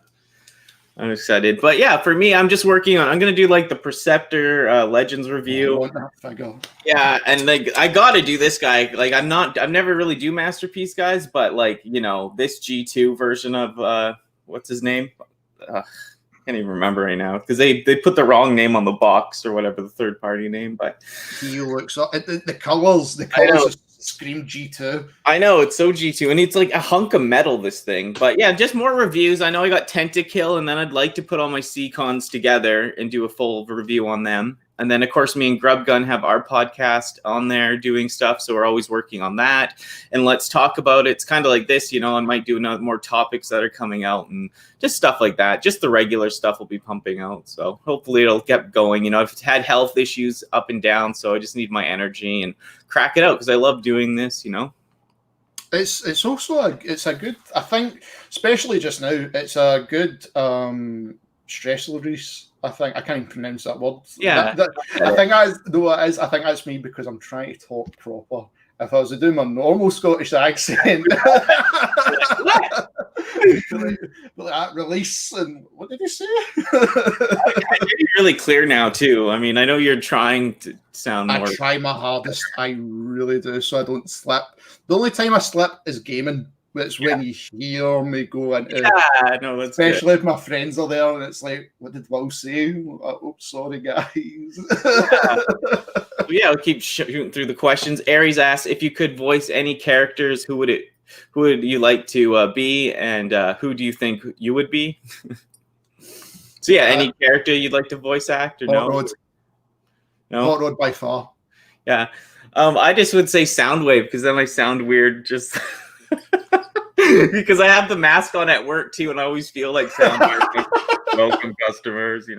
I'm excited. But yeah, for me, I'm just working on, I'm going to do like the Perceptor Legends review. I want that figure. Yeah, and like I got to do this guy. Like I've never really do Masterpiece guys, but like, this G2 version of, what's his name? I can't even remember right now because they put the wrong name on the box or whatever, the third party name. But he looks up the colors scream G2. I know, it's so G2, and it's like a hunk of metal, this thing. But yeah, just more reviews. I know I got Tentakill, and then I'd like to put all my C-Cons together and do a full review on them. And then, of course, me and Grubgun have our podcast on there doing stuff, so we're always working on that. And let's talk about it. It's kind of like this, I might do more topics that are coming out and just stuff like that. Just the regular stuff will be pumping out. So hopefully it'll get going. I've had health issues up and down, so I just need my energy and crack it out because I love doing this, It's also a good, I think, especially just now, it's a good stress release. I think I can't even pronounce that word. Yeah, I think that's me because I'm trying to talk proper. If I was to do my normal Scottish accent, that release and what did you say? I hear you really clear now too. I mean, I know you're trying to sound more. I try my hardest. I really do, so I don't slip. The only time I slip is gaming. It's when you hear me go into, that's especially good. if my friends are there and it's like, what did Will say? Oh, sorry, guys. We'll keep shooting through the questions. Aries asks, if you could voice any characters, who would you like to be, and who do you think you would be? So any character you'd like to voice act or no? Hot Rod by far. Yeah. I just would say Soundwave because then I sound weird just because I have the mask on at work too, and I always feel like sound weird. Welcome customers,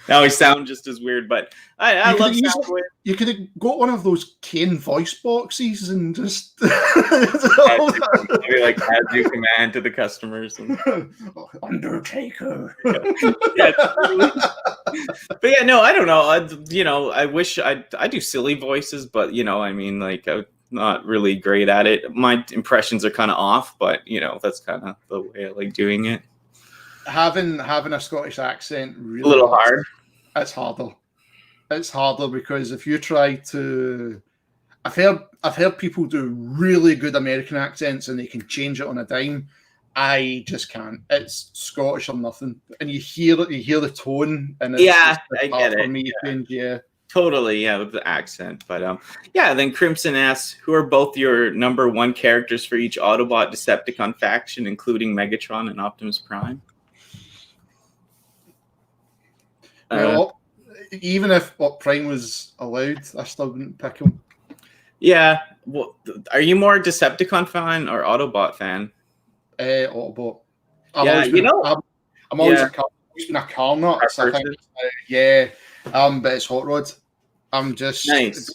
Now he sounds just as weird, but I love Soundwave. You could have got one of those Kane voice boxes and just Maybe like as you command to the customers. And... Undertaker. Yeah, but yeah, no, I don't know. I wish I do silly voices, but I mean, like I'm not really great at it. My impressions are kind of off, but that's kind of the way I like doing it. Having a Scottish accent really a little hard. It's harder. It's harder because if you try to, I've heard people do really good American accents and they can change it on a dime. I just can't. It's Scottish or nothing, and you hear the tone, and it's I get it. For me, totally, with the accent. But then Crimson asks, who are both your number one characters for each Autobot Decepticon faction, including Megatron and Optimus Prime? Well, even if Prime was allowed, I still wouldn't pick him. Yeah. Well, are you more Decepticon fan or Autobot fan? Autobot. I'm always been a car nut. So but it's Hot Rod. I'm just nice.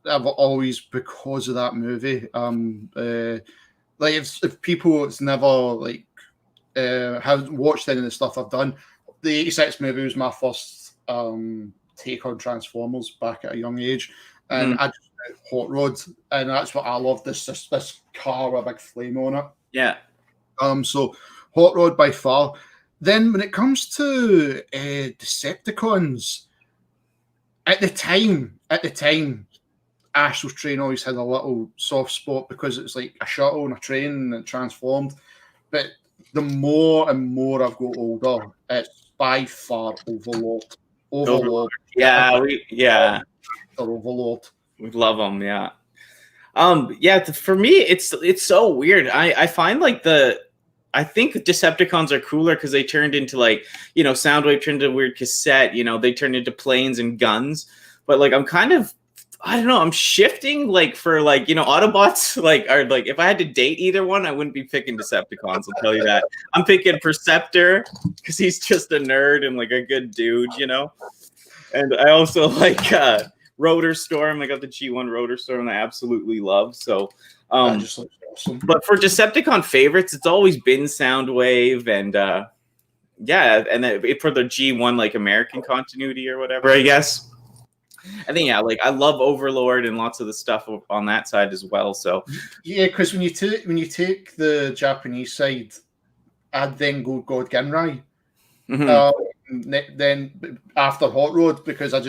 I've always, because of that movie. Like if people that's never have watched any of the stuff I've done, the '86 movie was my first take on Transformers back at a young age, and I just Hot Rod, and that's what I love. This car with a big flame on it. Yeah. So Hot Rod by far. Then when it comes to Decepticons, at the time, Astral Train always had a little soft spot because it was like a shuttle and a train and it transformed. But the more and more I've got older, it's by far Overlord. Yeah. Overlord. We love them, yeah. For me, it's so weird. I find I think Decepticons are cooler because they turned into Soundwave turned into a weird cassette. They turned into planes and guns. But I'm kind of, I don't know. I'm shifting for Autobots are if I had to date either one, I wouldn't be picking Decepticons. I'll tell you that. I'm picking Perceptor because he's just a nerd and a good dude, And I also Rotor Storm. I got the G1 Rotor Storm I absolutely love. So, just looks awesome. But for Decepticon favorites, it's always been Soundwave and for the G1 American continuity or whatever, I guess. I think I love Overlord and lots of the stuff on that side as well. So because when you take the Japanese side, I'd then go God Ginrai. Then after Hot Rod, because it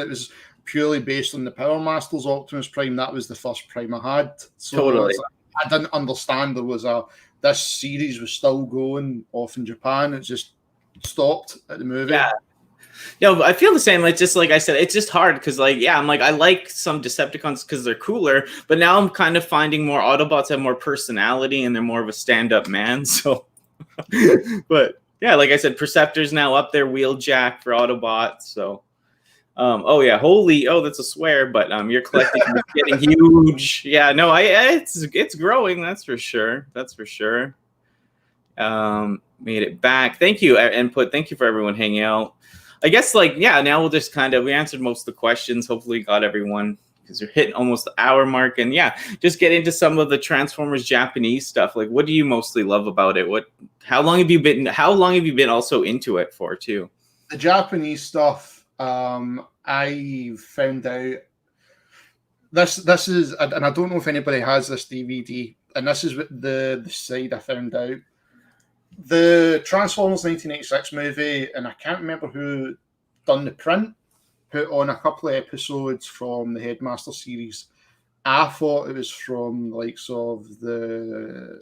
was purely based on the Power Masters Optimus Prime. That was the first Prime I had. So totally. I didn't understand there was this series was still going off in Japan. It just stopped at the movie. Yeah. I feel the same. Just like I said, it's just hard because I'm I like some Decepticons because they're cooler, but now I'm kind of finding more Autobots have more personality and they're more of a stand-up man. So, but yeah, like I said, Perceptor's now up there, Wheeljack for Autobots. So, that's a swear, but your collecting is getting huge. Yeah, no, it's growing. That's for sure. Made it back. Thank you, input. Thank you for everyone hanging out. I guess now we'll just we answered most of the questions. Hopefully got everyone because you're hitting almost the hour mark. And just get into some of the Transformers Japanese stuff. What do you mostly love about it? How long have you been also into it for too? The Japanese stuff, I found out this is, and I don't know if anybody has this DVD, and this is the side I found out. The Transformers 1986 movie, and I can't remember who done the print, put on a couple of episodes from the Headmaster series. I thought it was from the likes of the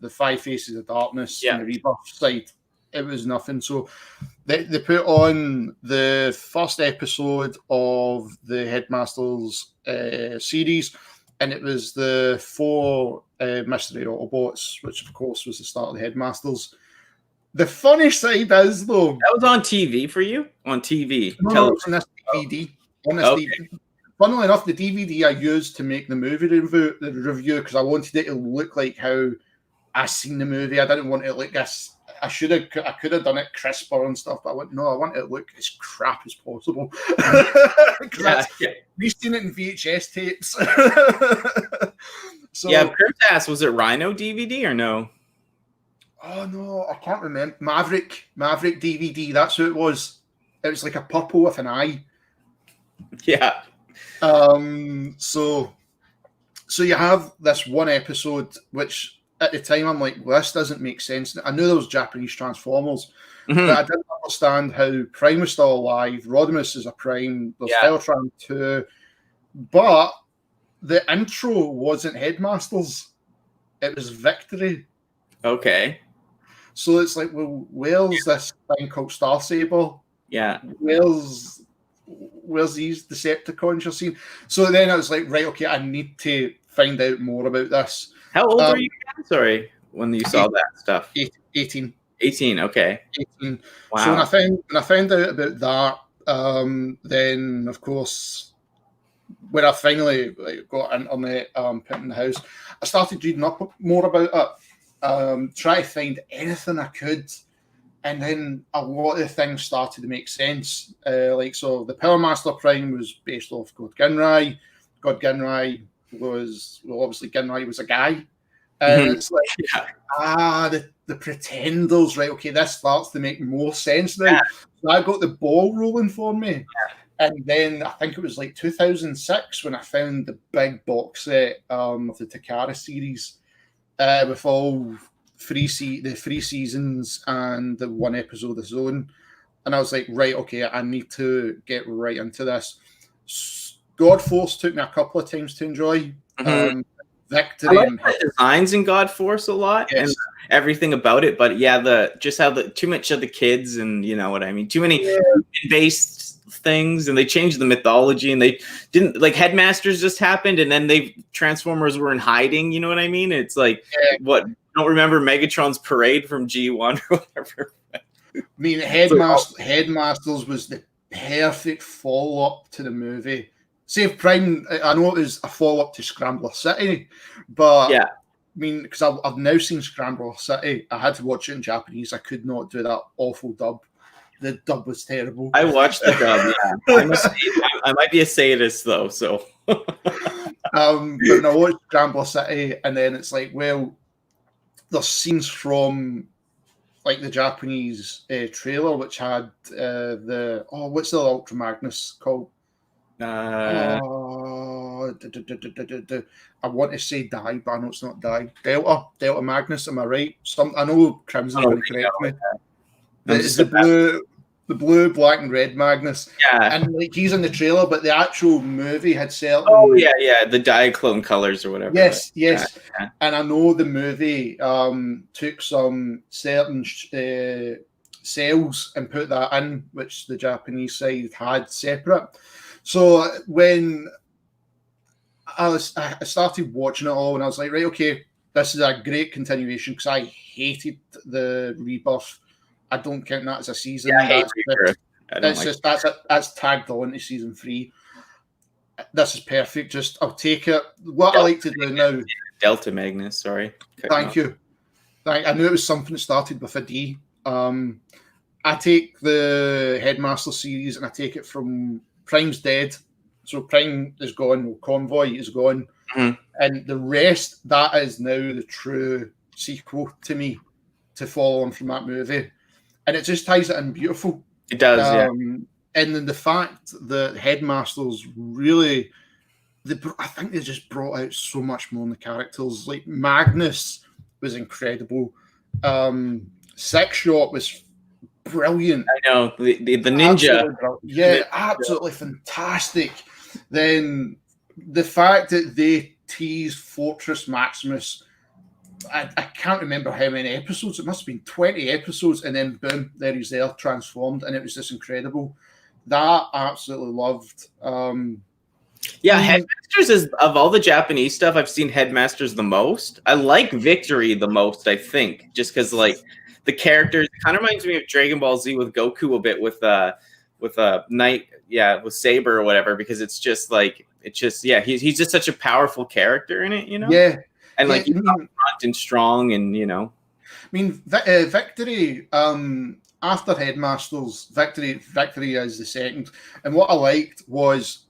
Five Faces of Darkness and the Rebirth side. It was nothing. So they put on the first episode of the Headmasters series, and it was the 4 Mystery Autobots, which of course was the start of the Headmasters. The funny side is, though, that was on TV for you? On TV? No, on this DVD. DVD. Funnily enough, the DVD I used to make the movie review because I wanted it to look like how I seen the movie. I didn't want it like this. I could have done it crisper and stuff, but I went, no, I want it to look as crap as possible. We've seen it in VHS tapes. So yeah, Chris asked, was it Rhino DVD or no? Oh no, I can't remember. Maverick DVD. That's who it was. It was like a purple with an eye. Yeah. So you have this one episode, which at the time I'm like, well, this doesn't make sense. I knew there was Japanese Transformers, but I didn't understand how Prime was still alive. Rodimus is a Prime. There's Beltran 2, but the intro wasn't Headmasters. It was Victory. Okay. So it's like, well, where's this thing called Star Saber? Yeah. Where's these Decepticons you're seeing? So then I was like, right, okay, I need to find out more about this. How old were you again? Sorry, when you saw that stuff? 18. 18, okay. 18. Wow. So when I found out about that, then of course, when I finally got internet put in the house, I started reading up more about it, try to find anything I could. And then a lot of things started to make sense. So the Power Master Prime was based off God Ginrai. God Ginrai was, obviously Ginrai was a guy. And it's like, the Pretenders, right? Okay, this starts to make more sense now. Yeah. So I got the ball rolling for me. Yeah. And then I think it was like 2006 when I found the big box set of the Takara series with all the 3 seasons and the 1 episode of Zone. And I was like, right, okay, I need to get right into this. God Force took me a couple of times to enjoy. Victory. I like the designs in God Force a lot and everything about it, but too much of the kids and you know what I mean, too many based things, and they changed the mythology, and they didn't like Headmasters just happened, and then Transformers were in hiding. You know what I mean? It's like what. I don't remember Megatron's parade from G1 or whatever. I mean, Headmasters was the perfect follow-up to the movie. Save Prime, I know it was a follow-up to Scrambler City, but I mean, because I've now seen Scrambler City, I had to watch it in Japanese. I could not do that awful dub. The dub was terrible. I watched the dub, I might be a sadist, though, so. But I watched Scrambler City, and then it's like, well, there's scenes from like the Japanese trailer, which had what's the Ultra Magnus called? I want to say Die, but I know it's not Die. Delta Magnus, am I right? I know Crimson going to correct me. It's the blue, black, and red Magnus. Yeah. And like he's in the trailer, but the actual movie had certain. Oh yeah, the Diaclone colors or whatever. Yes. Yeah. And I know the movie took some certain cells and put that in, which the Japanese side had separate. So when I started watching it all, and I was like, right, okay, this is a great continuation because I hated the Rebirth. I don't count that as a season. Yeah, that's tagged on to season 3. This is perfect. Just I'll take it. What I like to do now. Delta Magnus, sorry. Thank you. I knew it was something that started with a D. I take the Headmaster series and I take it from Prime's dead. So Prime is gone, Convoy is gone. And the rest, that is now the true sequel to me to follow on from that movie. And it just ties it in beautiful. It does, And then the fact that Headmasters really, I think they just brought out so much more in the characters. Like Magnus was incredible. Six Shot was brilliant. I know, the ninja. Absolutely fantastic. Then the fact that they teased Fortress Maximus, I can't remember how many episodes. It must have been 20 episodes, and then boom, there he's there, transformed, and it was just incredible. That I absolutely loved. Headmasters is, of all the Japanese stuff, I've seen Headmasters the most. I like Victory the most, I think, just because like the characters kind of reminds me of Dragon Ball Z with Goku a bit with Knight, with Saber or whatever, because it's just he's just such a powerful character in it, you know. Yeah. And he's front and strong, and you know. mean, Victory, after Headmasters, Victory is the second. And what I liked was,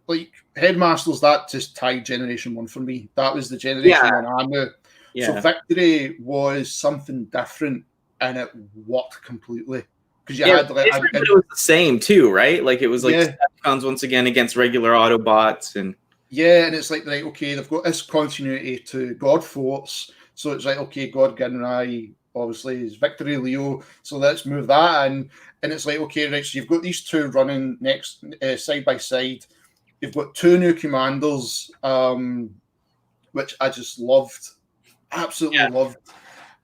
like, Headmasters, that just tied Generation 1 for me. That was the Generation 1 I knew. Yeah. So Victory was something different, and it worked completely. Because you had, like, it was the same too, right? Like, it was like Decepticons once again against regular Autobots, and and it's like, right, okay, they've got this continuity to God Force, so it's like, okay, God Ginrai obviously is Victory Leo, so let's move that in, and it's like, okay, right, so you've got these two running next side by side. You've got two new commanders, which I just loved, absolutely loved,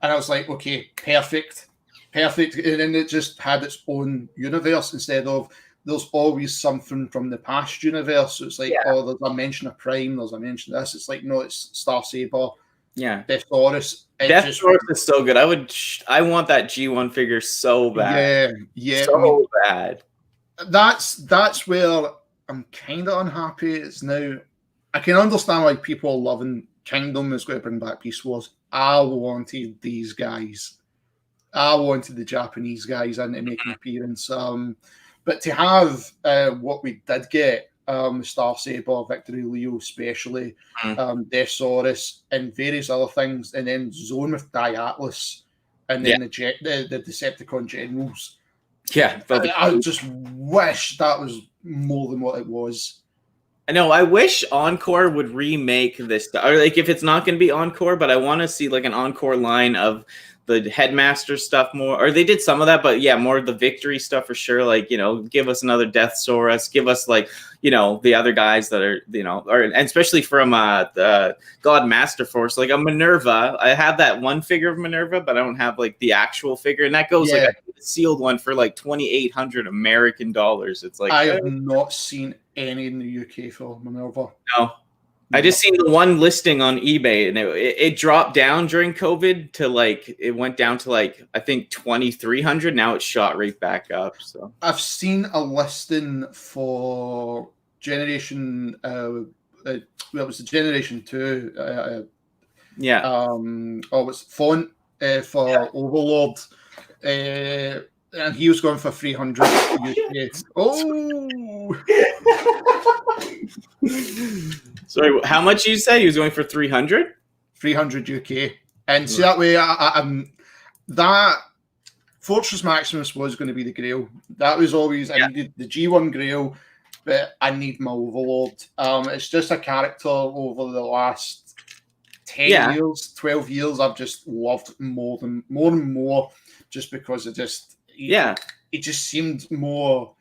and I was like, okay, perfect. And then it just had its own universe instead of there's always something from the past universe. So it's like, oh, there's a mention of Prime, there's a mention of this. It's like, no, it's Starsaber, Deathsaurus. Deathsaurus is so good. I want that G1 figure so bad. So bad. That's where I'm kind of unhappy. It's now, I can understand why people are loving Kingdom is going to bring back Beast Wars. I wanted these guys. I wanted the Japanese guys in to make an appearance. But to have what we did get, Starsaber, Victory Leo especially, Deathsaurus, and various other things, and then Zone with Diatlas, and then the Decepticon Generals. Yeah. I just wish that was more than what it was. I know. I wish Encore would remake this, or like if it's not going to be Encore, but I want to see like an Encore line of the Headmaster stuff more, or they did some of that, but yeah, more of the Victory stuff for sure. Like, you know, give us another Deathsaurus, give us like, you know, the other guys that are, you know, or and especially from the God Master Force, like a Minerva. I have that one figure of Minerva, but I don't have like the actual figure, and that goes like a sealed one for like $2,800 American dollars. It's like, I have not seen any in the UK for Minerva. No. I just seen the one listing on eBay, and it dropped down during COVID to like, it went down to like, I think 2,300. Now it's shot right back up. So I've seen a listing for Generation, well, it was the Generation 2. It's Font for Overlord. And he was going for 300 UK. Oh! Sorry, how much you said he was going for? 300? 300 UK. And see, that way, that Fortress Maximus was going to be the Grail. That was always, I needed the G1 Grail, but I need my Overlord. It's just a character over the last 10 years, 12 years, I've just loved more and more, just because it just, he just seemed more,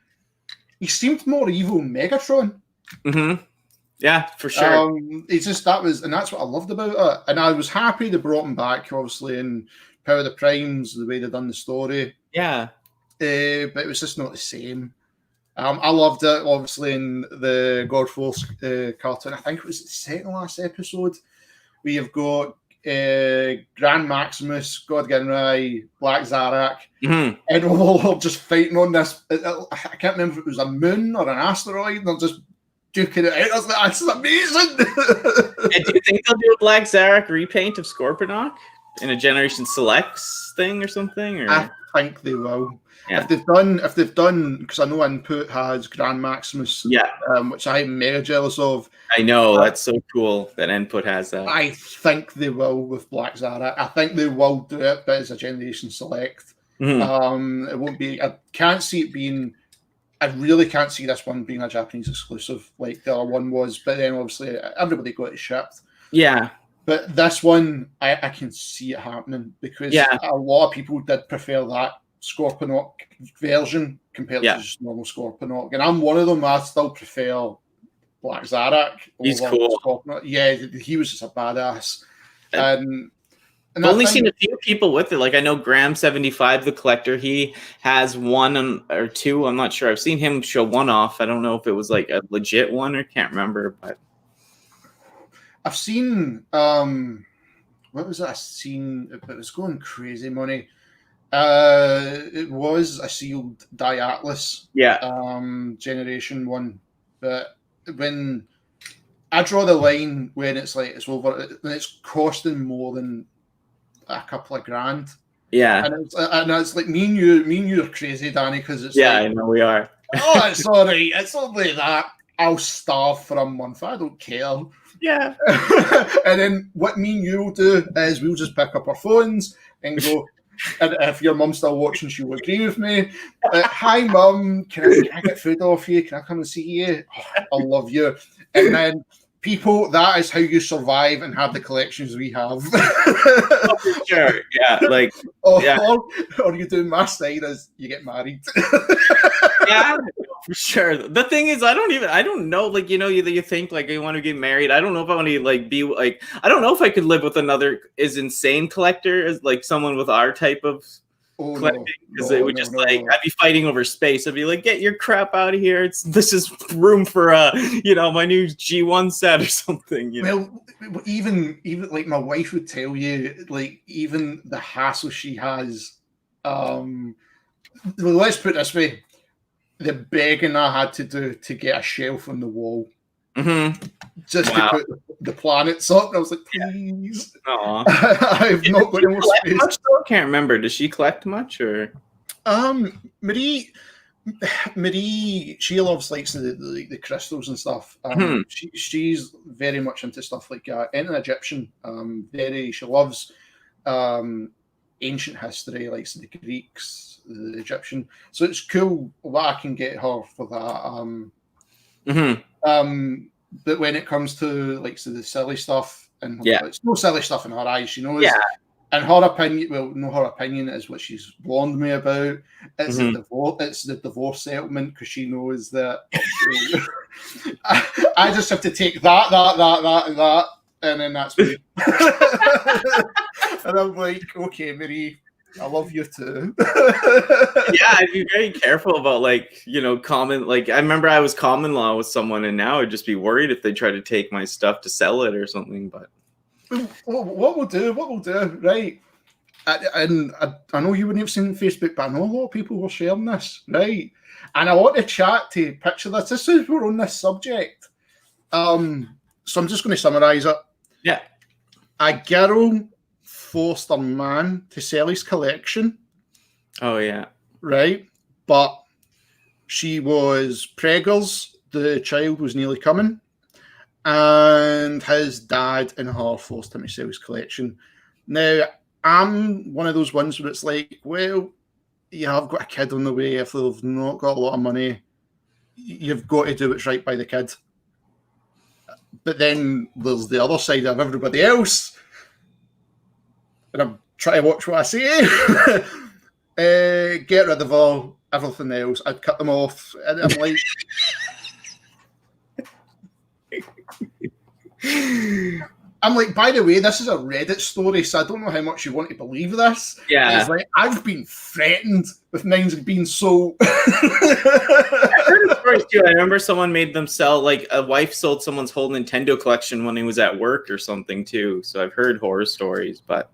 evil Megatron. Mm-hmm. Yeah, for sure. It's just, and that's what I loved about it. And I was happy they brought him back, obviously, in Power of the Primes, the way they've done the story. Yeah. But it was just not the same. I loved it, obviously, in the God Force cartoon. I think it was the second last episode. We have got Grand Maximus, God Ginrai, Black Zarak, and we're all just fighting on this. I can't remember if it was a moon or an asteroid, and they're just duking it out. I was like, this is amazing. Do you think they'll do a Black Zarak repaint of Scorponok in a Generation Selects thing or something? Or? I think they will. Yeah. If they've done, because I know Input has Grand Maximus, which I'm mega jealous of. I know, that's so cool that Input has that. I think they will with Black Zarak. I think they will do it, but it's a Generation Select. It won't be. I can't see it being. I really can't see this one being a Japanese exclusive like the other one was. But then obviously everybody got it shipped. Yeah. But this one, I can see it happening because a lot of people did prefer that Scorponok version compared to just normal Scorponok. And I'm one of them. I still prefer Black Zarak. He's cool. Scorponok. Yeah, he was just a badass. I've only seen a few people with it. Like I know Graham75, the collector, he has one or two. I'm not sure. I've seen him show one off. I don't know if it was like a legit one or can't remember. But I've seen what was it? I seen it was going crazy money. It was a sealed Diatlas, Generation 1. But when I draw the line when it's like it's over, when it's costing more than a couple of grand. Yeah. And it's like me and you are crazy, Danny, because it's I know we are. Oh, it's all right. It's only that. I'll starve for a month. I don't care. Yeah. And then what me and you will do is we'll just pick up our phones and go. And if your mum's still watching, she'll agree with me. Hi, Mum. Can I get food off you? Can I come and see you? Oh, I love you. And then people, that is how you survive and have the collections we have. Oh, for sure. Yeah. Like, or you do my side is you get married. Yeah, for sure. The thing is, I don't know, like, you think like you want to get married. I don't know if I want to like be like, I don't know if I could live with another as insane collector as like someone with our type of collecting, because it would I'd be fighting over space. I'd be like, get your crap out of here. This is room for my new G1 set or something. Well, even like my wife would tell you, like, even the hassle she has. Well, let's put it this way. The begging I had to do to get a shelf on the wall, just to put the planets up. And I was like, please, I've not got more space. I can't remember. Does she collect much or? Marie, she loves like the crystals and stuff. She's very much into stuff like that. And an Egyptian, she loves ancient history, like the Greeks, the Egyptian. So it's cool what I can get her for that. But when it comes to like the silly stuff, and it's no silly stuff in her eyes, she knows. Yeah. And her opinion, her opinion is what she's warned me about. It's the divorce settlement, because she knows that I just have to take that, and that, and then that's me. And I'm like, okay, Marie, I love you too. I'd be very careful about common. Like, I remember I was common law with someone, and now I'd just be worried if they try to take my stuff to sell it or something. But what we'll do, right? And I know you wouldn't have seen Facebook, but I know a lot of people were sharing this, right? And I want to chat to picture this. This is we're on this subject. So I'm just going to summarize it. Yeah. A girl forced a man to sell his collection. Oh, yeah. Right? But she was preggers. The child was nearly coming. And his dad and her forced him to sell his collection. Now, I'm one of those ones where it's like, well, you have got a kid on the way. If they've not got a lot of money, you've got to do what's right by the kid. But then there's the other side of everybody else. And I'm trying to watch what I say. Get rid of everything else. I'd cut them off. And I'm like... by the way, this is a Reddit story, so I don't know how much you want to believe this. Yeah. It's like, I've been threatened with mines being sold. I heard stories too. I remember someone made them sell, like, a wife sold someone's whole Nintendo collection when he was at work or something too. So I've heard horror stories, but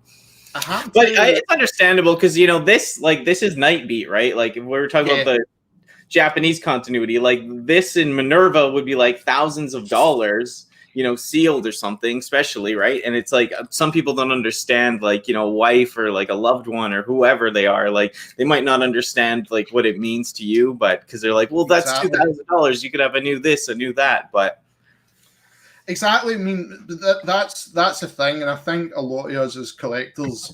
it's understandable because this is Nightbeat, right? Like, if we were talking about the Japanese continuity, like this in Minerva would be like thousands of dollars, sealed or something, especially, right? And it's like some people don't understand, like, wife or like a loved one or whoever they are, like they might not understand like what it means to you, but because they're like, well, that's $2,000, you could have a new this, a new that, but. Exactly. I mean, that's the thing, and I think a lot of us as collectors,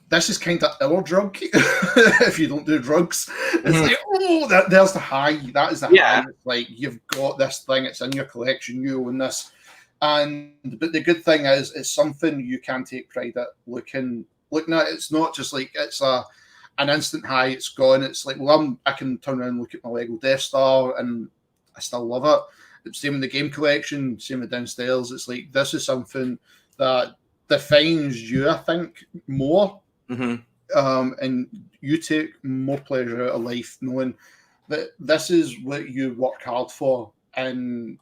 this is kind of our drug. If you don't do drugs, it's like, there's the high. That is the high. It's like, you've got this thing. It's in your collection. You own this. But the good thing is, it's something you can take pride at looking at. It's not just like it's an instant high. It's gone. It's like, well, I can turn around and look at my Lego Death Star and I still love it. It's same in the game collection, same with downstairs. It's like, this is something that defines you, I think, more. And you take more pleasure out of life knowing that this is what you work hard for, and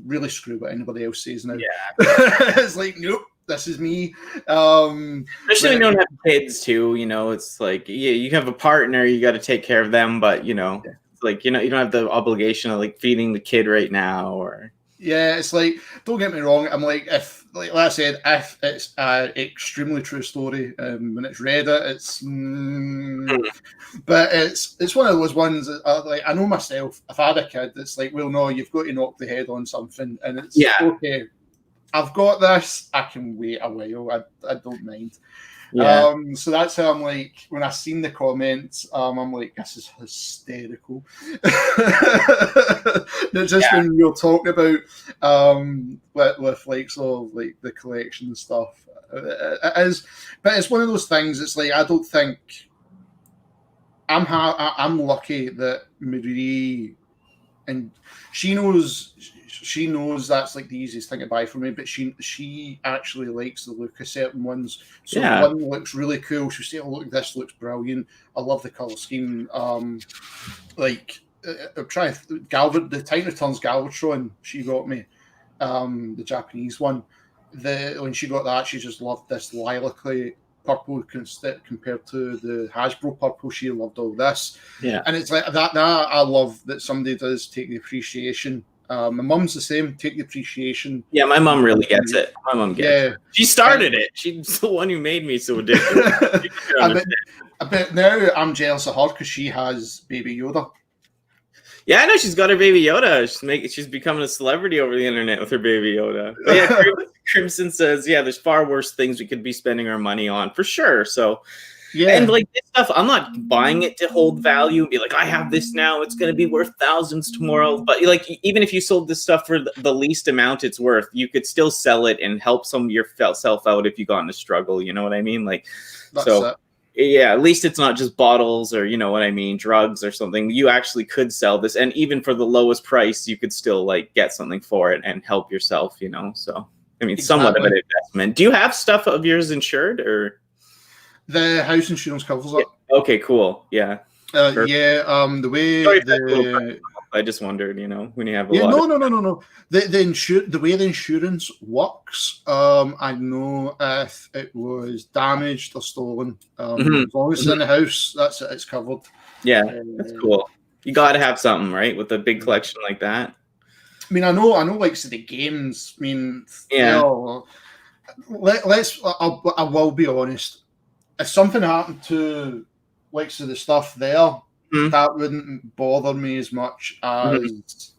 really screw what anybody else says now. It's like, nope, this is me. Especially when you don't have kids too, it's like, you have a partner, you got to take care of them, but it's like, you don't have the obligation of like feeding the kid right now, or it's like, don't get me wrong, I'm like, if like I said, if it's an extremely true story, when it's read it, it's. But it's one of those ones that like I know myself. If I had a kid, it's like, well, no, you've got to knock the head on something, and it's okay. I've got this. I can wait a while. I don't mind. Yeah. So that's how I'm like, when I seen the comments, I'm like, this is hysterical. It's just when you're talking about with like sort of like the collection stuff. It is, but it's one of those things. It's like I don't think I'm lucky that Marie, and she knows that's like the easiest thing to buy for me, but she actually likes the look of certain ones. So one looks really cool. She'll say, oh, look, this looks brilliant. I love the color scheme. Like I'm trying the Titan Returns Galvatron she got me, the Japanese one. When she got that, she just loved this lilac-y purple compared to the Hasbro purple. She loved all this. Yeah. And it's like that I love that somebody does take the appreciation. My mum's the same. Take the appreciation. Yeah, my mum really gets it. My mum gets it. She started it. She's the one who made me so addicted. I bet now I'm jealous of her because she has Baby Yoda. Yeah, I know she's got her Baby Yoda. She's becoming a celebrity over the internet with her Baby Yoda. But yeah, Crimson says, yeah, there's far worse things we could be spending our money on for sure. So. Yeah, and like this stuff, I'm not buying it to hold value and be like, I have this now, it's going to be worth thousands tomorrow. But like, even if you sold this stuff for the least amount it's worth, you could still sell it and help some of yourself out if you got in a struggle. You know what I mean? Like, yeah, at least it's not just bottles or, you know what I mean, drugs or something. You actually could sell this, and even for the lowest price, you could still like get something for it and help yourself. You know, so I mean, somewhat of an investment. Do you have stuff of yours insured or? The house insurance covers it. Okay, cool. Yeah. The way I just wondered, you know, when you have no. The way the insurance works, I know if it was damaged or stolen, as long as it's in the house, that's it. It's covered. Yeah, that's cool. You got to have something, right, with a big collection like that. I mean, I know. Like so the games. I mean, I will be honest. If something happened to like so the stuff there, that wouldn't bother me as much as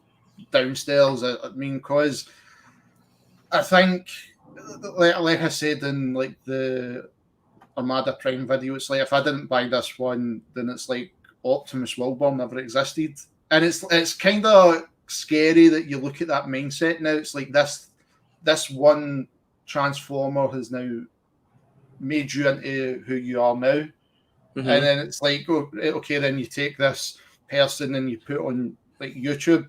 downstairs. I mean, because I think, like I said in like the Armada Prime video, it's like if I didn't buy this one, then it's like Optimus Wilbur never existed, and it's kind of scary that you look at that mindset now. It's like this one Transformer has now made you into who you are now, and then it's like, okay, then you take this person and you put on like YouTube,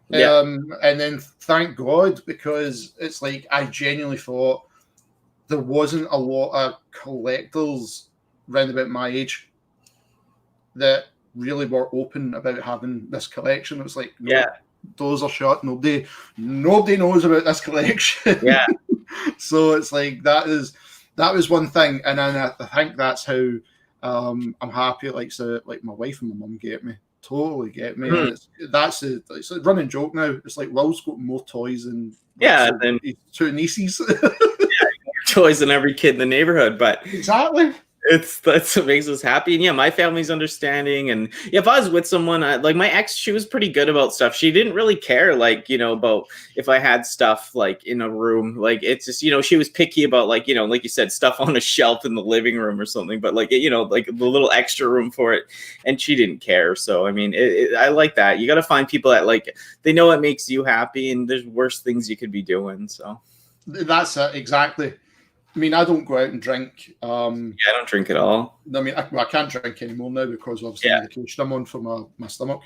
and then thank God, because it's like I genuinely thought there wasn't a lot of collectors round about my age that really were open about having this collection. It was like, doors are shut. Nobody knows about this collection. Yeah. So it's like that was one thing, and then I think that's how I'm happy. Like my wife and my mum totally get me. And it's a running joke now. It's like Will's got more toys than than his two nieces. Toys than every kid in the neighborhood, but exactly. That's what makes us happy. And yeah, my family's understanding. And if I was with someone, like my ex, she was pretty good about stuff. She didn't really care, like, you know, about if I had stuff like in a room. Like, it's just, you know, she was picky about, like, you know, like you said, stuff on a shelf in the living room or something, but like, you know, like the little extra room for it. And she didn't care. So, I mean, I like that. You got to find people that like, they know it makes you happy, and there's worse things you could be doing. So that's it. Exactly. I mean, I don't go out and drink. I don't drink at all. I mean, I can't drink anymore now because of the medication I'm on for my stomach.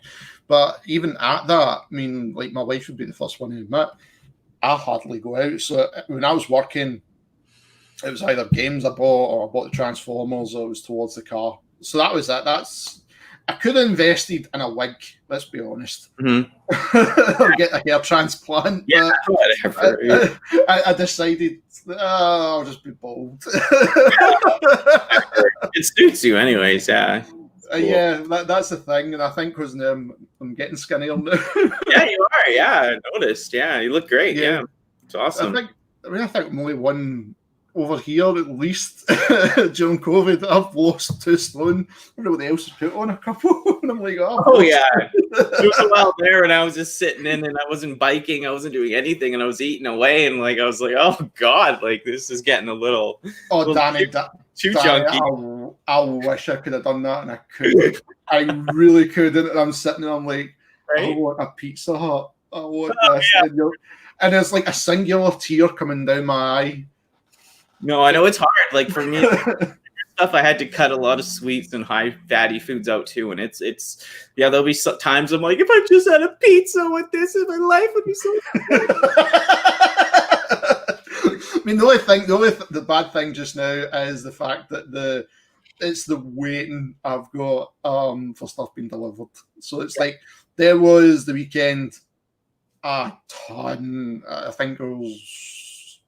But even at that, I mean, like my wife would be the first one to admit, I hardly go out. So when I was working, it was either games I bought, or I bought the Transformers, or it was towards the car. So that was it. I could have invested in a wig, let's be honest. Or get a hair transplant. Yeah, whatever. I decided, I'll just be bald. It suits you anyways, yeah. Cool. Yeah, that's the thing. And I think because I'm getting skinnier now. Yeah, you are. Yeah, I noticed. Yeah, you look great. Yeah. It's awesome. mean, I think I'm only one over here at least during COVID. I've lost 2 stone. Everybody else has put on a couple. And I'm like, oh yeah. There was a while there when I was just sitting in and I wasn't biking, I wasn't doing anything, and I was eating away, and like I was like, oh god, like this is getting a little Danny, too Danny, chunky. I wish I could have done that, and I couldn't. I really couldn't. And I'm sitting there, I'm like, Right? I want a Pizza Hut. I want Oh, this. yeah. And there's like a singular tear coming down my eye. No, I know it's hard. Like for me, stuff I had to cut a lot of sweets and high fatty foods out too, and it's yeah. There'll be times I'm like, if I just had a pizza with this, my life would be so. I mean, the bad thing just now is the fact that it's the waiting I've got for stuff being delivered. So it's like there was the weekend a ton. I think there was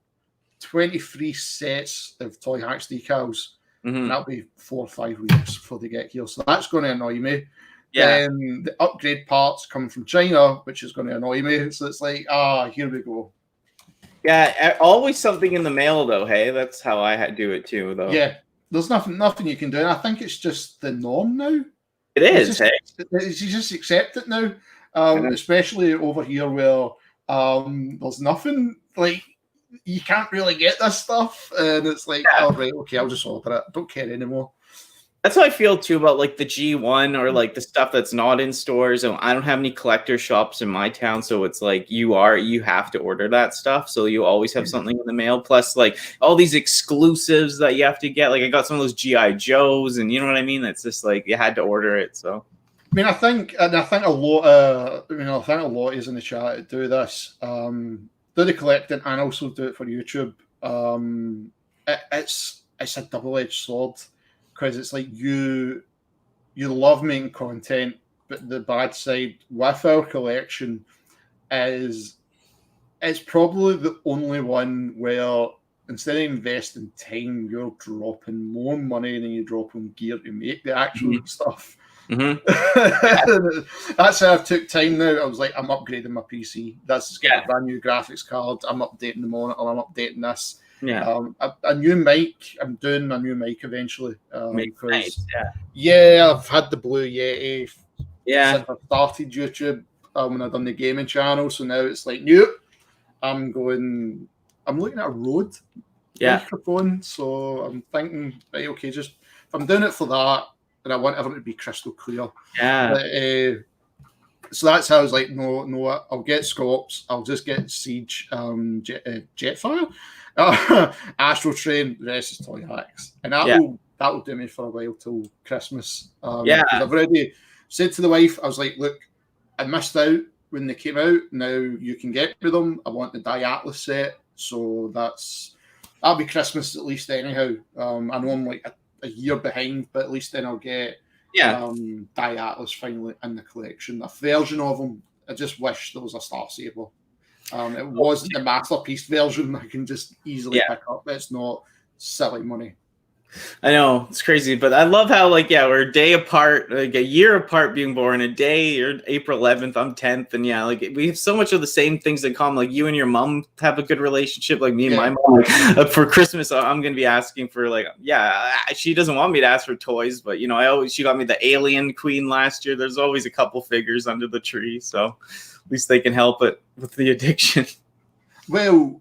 23 sets of Toy Hacks decals. And that'll be 4 or 5 weeks before they get here. So that's going to annoy me. Yeah. Then the upgrade parts come from China, which is going to annoy me. So it's like, here we go. Yeah, always something in the mail though. Hey, that's how I do it too, though. Yeah, there's nothing you can do. And I think it's just the norm now. It is. Hey, you just accept it now. Especially over here where there's nothing like. You can't really get this stuff, and it's like, oh, right, okay, I'll just order it. Don't care anymore. That's how I feel too about like the G1 or like the stuff that's not in stores. And I don't have any collector shops in my town, so it's like you have to order that stuff. So you always have something in the mail. Plus, like all these exclusives that you have to get. Like I got some of those GI Joes, and you know what I mean. That's just like you had to order it. So. I mean, I think a lot. I think a lot is in the chat to do this. Do the collecting and also do it for YouTube. It's a double-edged sword because it's like you love making content, but the bad side with our collection is it's probably the only one where instead of investing time, you're dropping more money than you drop on gear to make the actual stuff. That's how I've took time now. I was like, I'm upgrading my PC. That's getting a brand new graphics card. I'm updating the monitor. I'm updating this. Yeah. A new mic. I'm doing a new mic eventually. Nice. I've had the Blue Yeti since I started YouTube when I done the gaming channel. So now it's like, nope. I'm looking at a Rode microphone. So I'm thinking, right, okay, just if I'm doing it for that, and I want everything to be crystal clear. Yeah. But, so that's how I was like, no, I'll get Scops. I'll just get Siege, Jetfire, Astro Train. The rest is Toy Hacks, and that'll do me for a while till Christmas. I've already said to the wife, I was like, look, I missed out when they came out. Now you can get me them. I want the Atlas set, so that'll be Christmas at least anyhow. I know I'm like a year behind, but at least then I'll get Atlas finally in the collection. A version of them. I just wish there was a Star Saber. It wasn't the Masterpiece version I can just easily pick up. It's not silly money. I know, it's crazy, but I love how we're a day apart, like a year apart being born, a day, you're April 11th, I'm 10th, and we have so much of the same things in common. Like you and your mom have a good relationship, like me and my mom. For Christmas, I'm going to be asking for she doesn't want me to ask for toys, but she got me the Alien Queen last year. There's always a couple figures under the tree, so at least they can help it with the addiction. Well,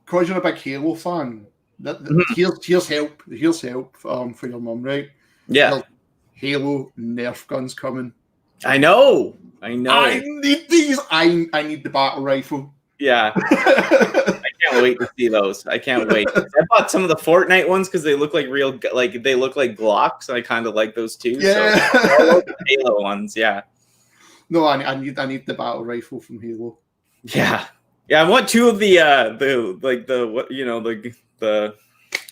because you're a big Halo fan, here's help. Here's help for your mum, right? Yeah. Halo Nerf guns coming. I know. I need these. I need the battle rifle. Yeah. I can't wait to see those. I can't wait. I bought some of the Fortnite ones because they look like real, they look like Glocks. I kind of like those too. Yeah. So I love the Halo ones. Yeah. No, I need the battle rifle from Halo. Yeah. Yeah, I want two of the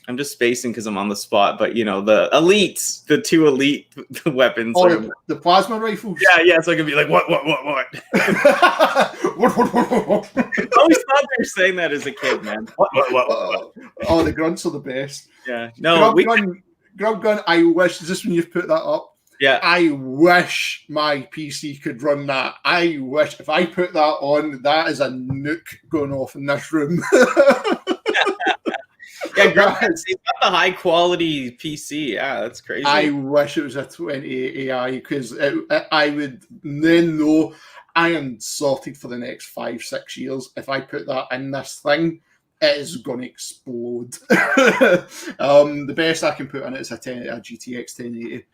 I'm just spacing because I'm on the spot, but the elites, the two elite weapons. Oh, the plasma rifles. Yeah. So I can be like, what? What? I always thought they were saying that as a kid, man. What? Oh, the grunts are the best. Yeah. No. Grub gun. I wish just when you've put that up. Yeah. I wish my PC could run that. I wish if I put that on, that is a nuke going off in this room. Yeah, he's got the high quality PC. Yeah, that's crazy. I wish it was a 2080 AI because I would then know I am sorted for the next 5-6 years. If I put that in this thing, it is going to explode. The best I can put in it is a GTX 1080.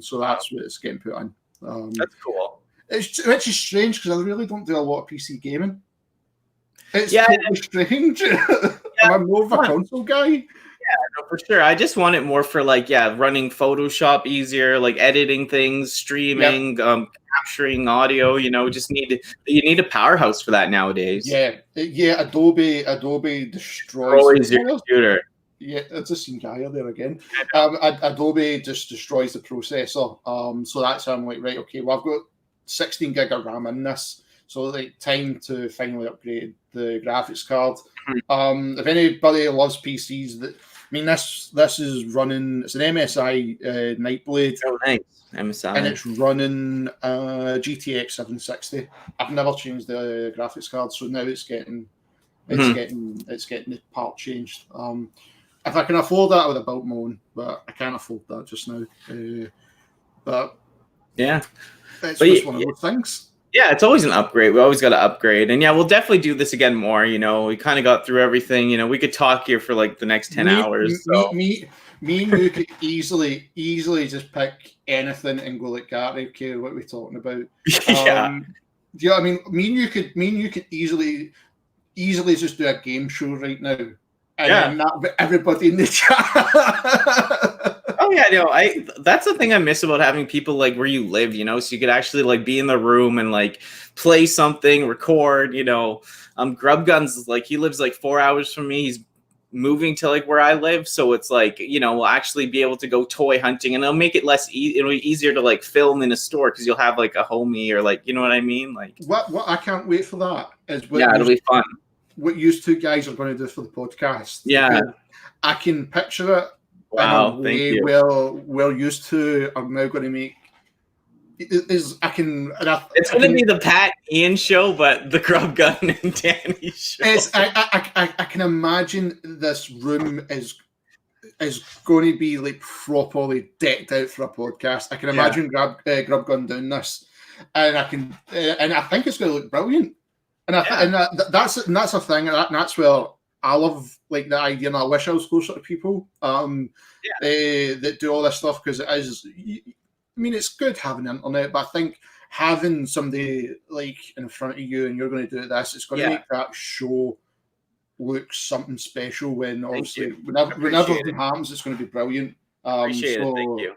So that's what it's getting put in. That's cool. Which is strange because I really don't do a lot of PC gaming. It's totally strange. I'm more of a console guy. Yeah, no, for sure. I just want it more for running Photoshop easier, like editing things, streaming, capturing audio. You need a powerhouse for that nowadays. Yeah. Adobe destroys your computer. Yeah, it's just seen Gaia there again. Adobe just destroys the processor. So that's how I'm like, right, okay, well, I've got 16 gig of RAM in this. So like time to finally upgrade the graphics card. If anybody loves PCs, this is running. It's an MSI Nightblade. Oh, nice MSI, and it's running GTX 760. I've never changed the graphics card, so now it's getting the part changed. If I can afford that, I would have built my own, but I can't afford that just now. But yeah, it's just one of those things. Yeah, it's always an upgrade. We always got to upgrade. And yeah, we'll definitely do this again more. We kind of got through everything. We could talk here for like the next 10 hours. Me and you could easily just pick anything and go like, I don't care what we're talking about. Yeah. Do you know what I mean? Me and you could easily just do a game show right now. And then everybody in the chat. Oh yeah, no, that's the thing I miss about having people like where you live, so you could actually like be in the room and like play something, record, Grubgun's like, he lives like 4 hours from me. He's moving to like where I live. So it's like, we'll actually be able to go toy hunting, and it'll make it it'll be easier to like film in a store because you'll have like a homie or like, you know what I mean? Like what I can't wait for that is it'll be fun. What you two guys are going to do for the podcast. Yeah. I can picture it. Wow, thank you. We're used to are now going to make it's going to be the Pat Ian show, but the Grubgun and Danny show. I can imagine this room is going to be like properly decked out for a podcast. I can imagine Grubgun doing this, and I think it's going to look brilliant. And that's a thing. That's where I love like the idea, and I wish I was closer to people that do all this stuff, because it is. I mean, it's good having the internet, but I think having somebody like in front of you and you're going to do this, it's going to make that show look something special. When obviously whenever it happens, it's going to be brilliant. Appreciate it. Thank you.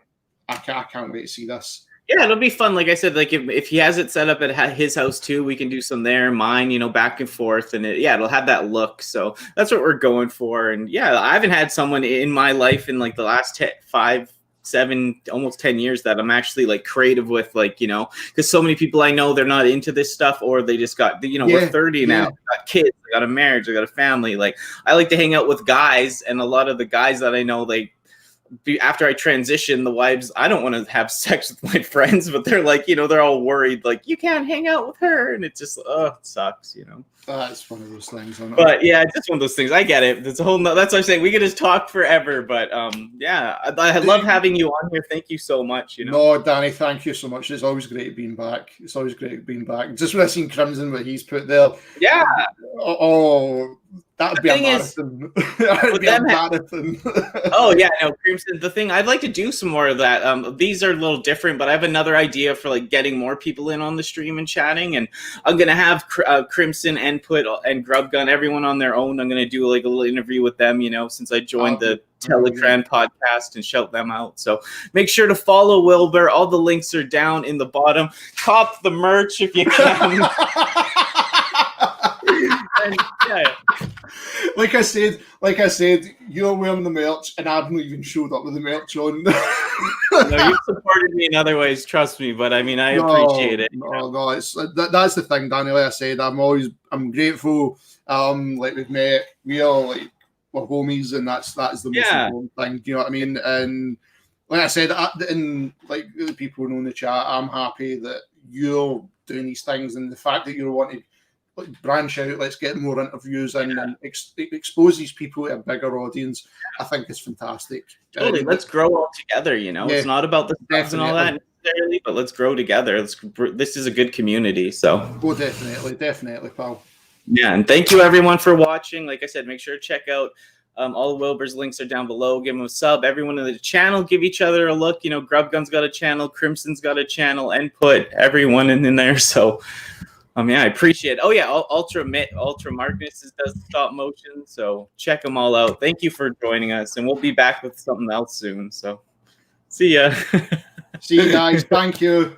I can't wait to see this. Yeah, it'll be fun. Like I said, like if he has it set up at his house too, we can do some there, mine, back and forth, and it'll have that look. So that's what we're going for. And yeah, I haven't had someone in my life in like the last 5, 7, almost 10 years that I'm actually like creative with, like, because so many people I know, they're not into this stuff, or they just got, we're 30 now, got kids, I got a marriage, I got a family. Like, I like to hang out with guys, and a lot of the guys that I know, after I transition, the wives, I don't want to have sex with my friends, but they're like, they're all worried, like, you can't hang out with her, and it just, it sucks, It's one of those things. But yeah, it's just one of those things. I get it. That's what I'm saying. We could just talk forever, but I love having you on here. Thank you so much. No, Danny, thank you so much. It's always great being back. Just when I seen Crimson, what he's put there. Yeah. Oh, that'd be a marathon. That'd be a marathon. Oh yeah, no, Crimson. The thing, I'd like to do some more of that. These are a little different, but I have another idea for like getting more people in on the stream and chatting. And I'm gonna have Crimson and Grubgun, everyone on their own. I'm gonna do like a little interview with them. Since I joined the Telegram podcast, and shout them out. So make sure to follow Wilbur. All the links are down in the bottom. Cop the merch if you can. And, Like I said, you're wearing the merch, and I've not even showed up with the merch on. No, you've supported me in other ways, trust me. But I mean, I appreciate it. No, it's that's the thing, Danny. Like I said, I'm grateful. Like we've met, we're homies, and that's the most important thing. Do you know what I mean? And like I said, and like the people know in the chat, I'm happy that you're doing these things, and the fact that you're wanting. branch out, let's get more interviews in and expose these people to a bigger audience, I think is fantastic. Totally. Let's grow all together, you know. It's not about the subs and all that necessarily, but let's grow together. This is a good community, so. Oh, definitely, pal. Yeah, and thank you everyone for watching. Like I said, make sure to check out all of Wilbur's links are down below. Give them a sub. Everyone in the channel, give each other a look. You know, Grubgun's got a channel, Crimson's got a channel, and put everyone in there. So, yeah, I appreciate it. Oh yeah, Ultra Marcus does stop motion. So check them all out. Thank you for joining us, and we'll be back with something else soon. So, see ya. See you guys. Thank you.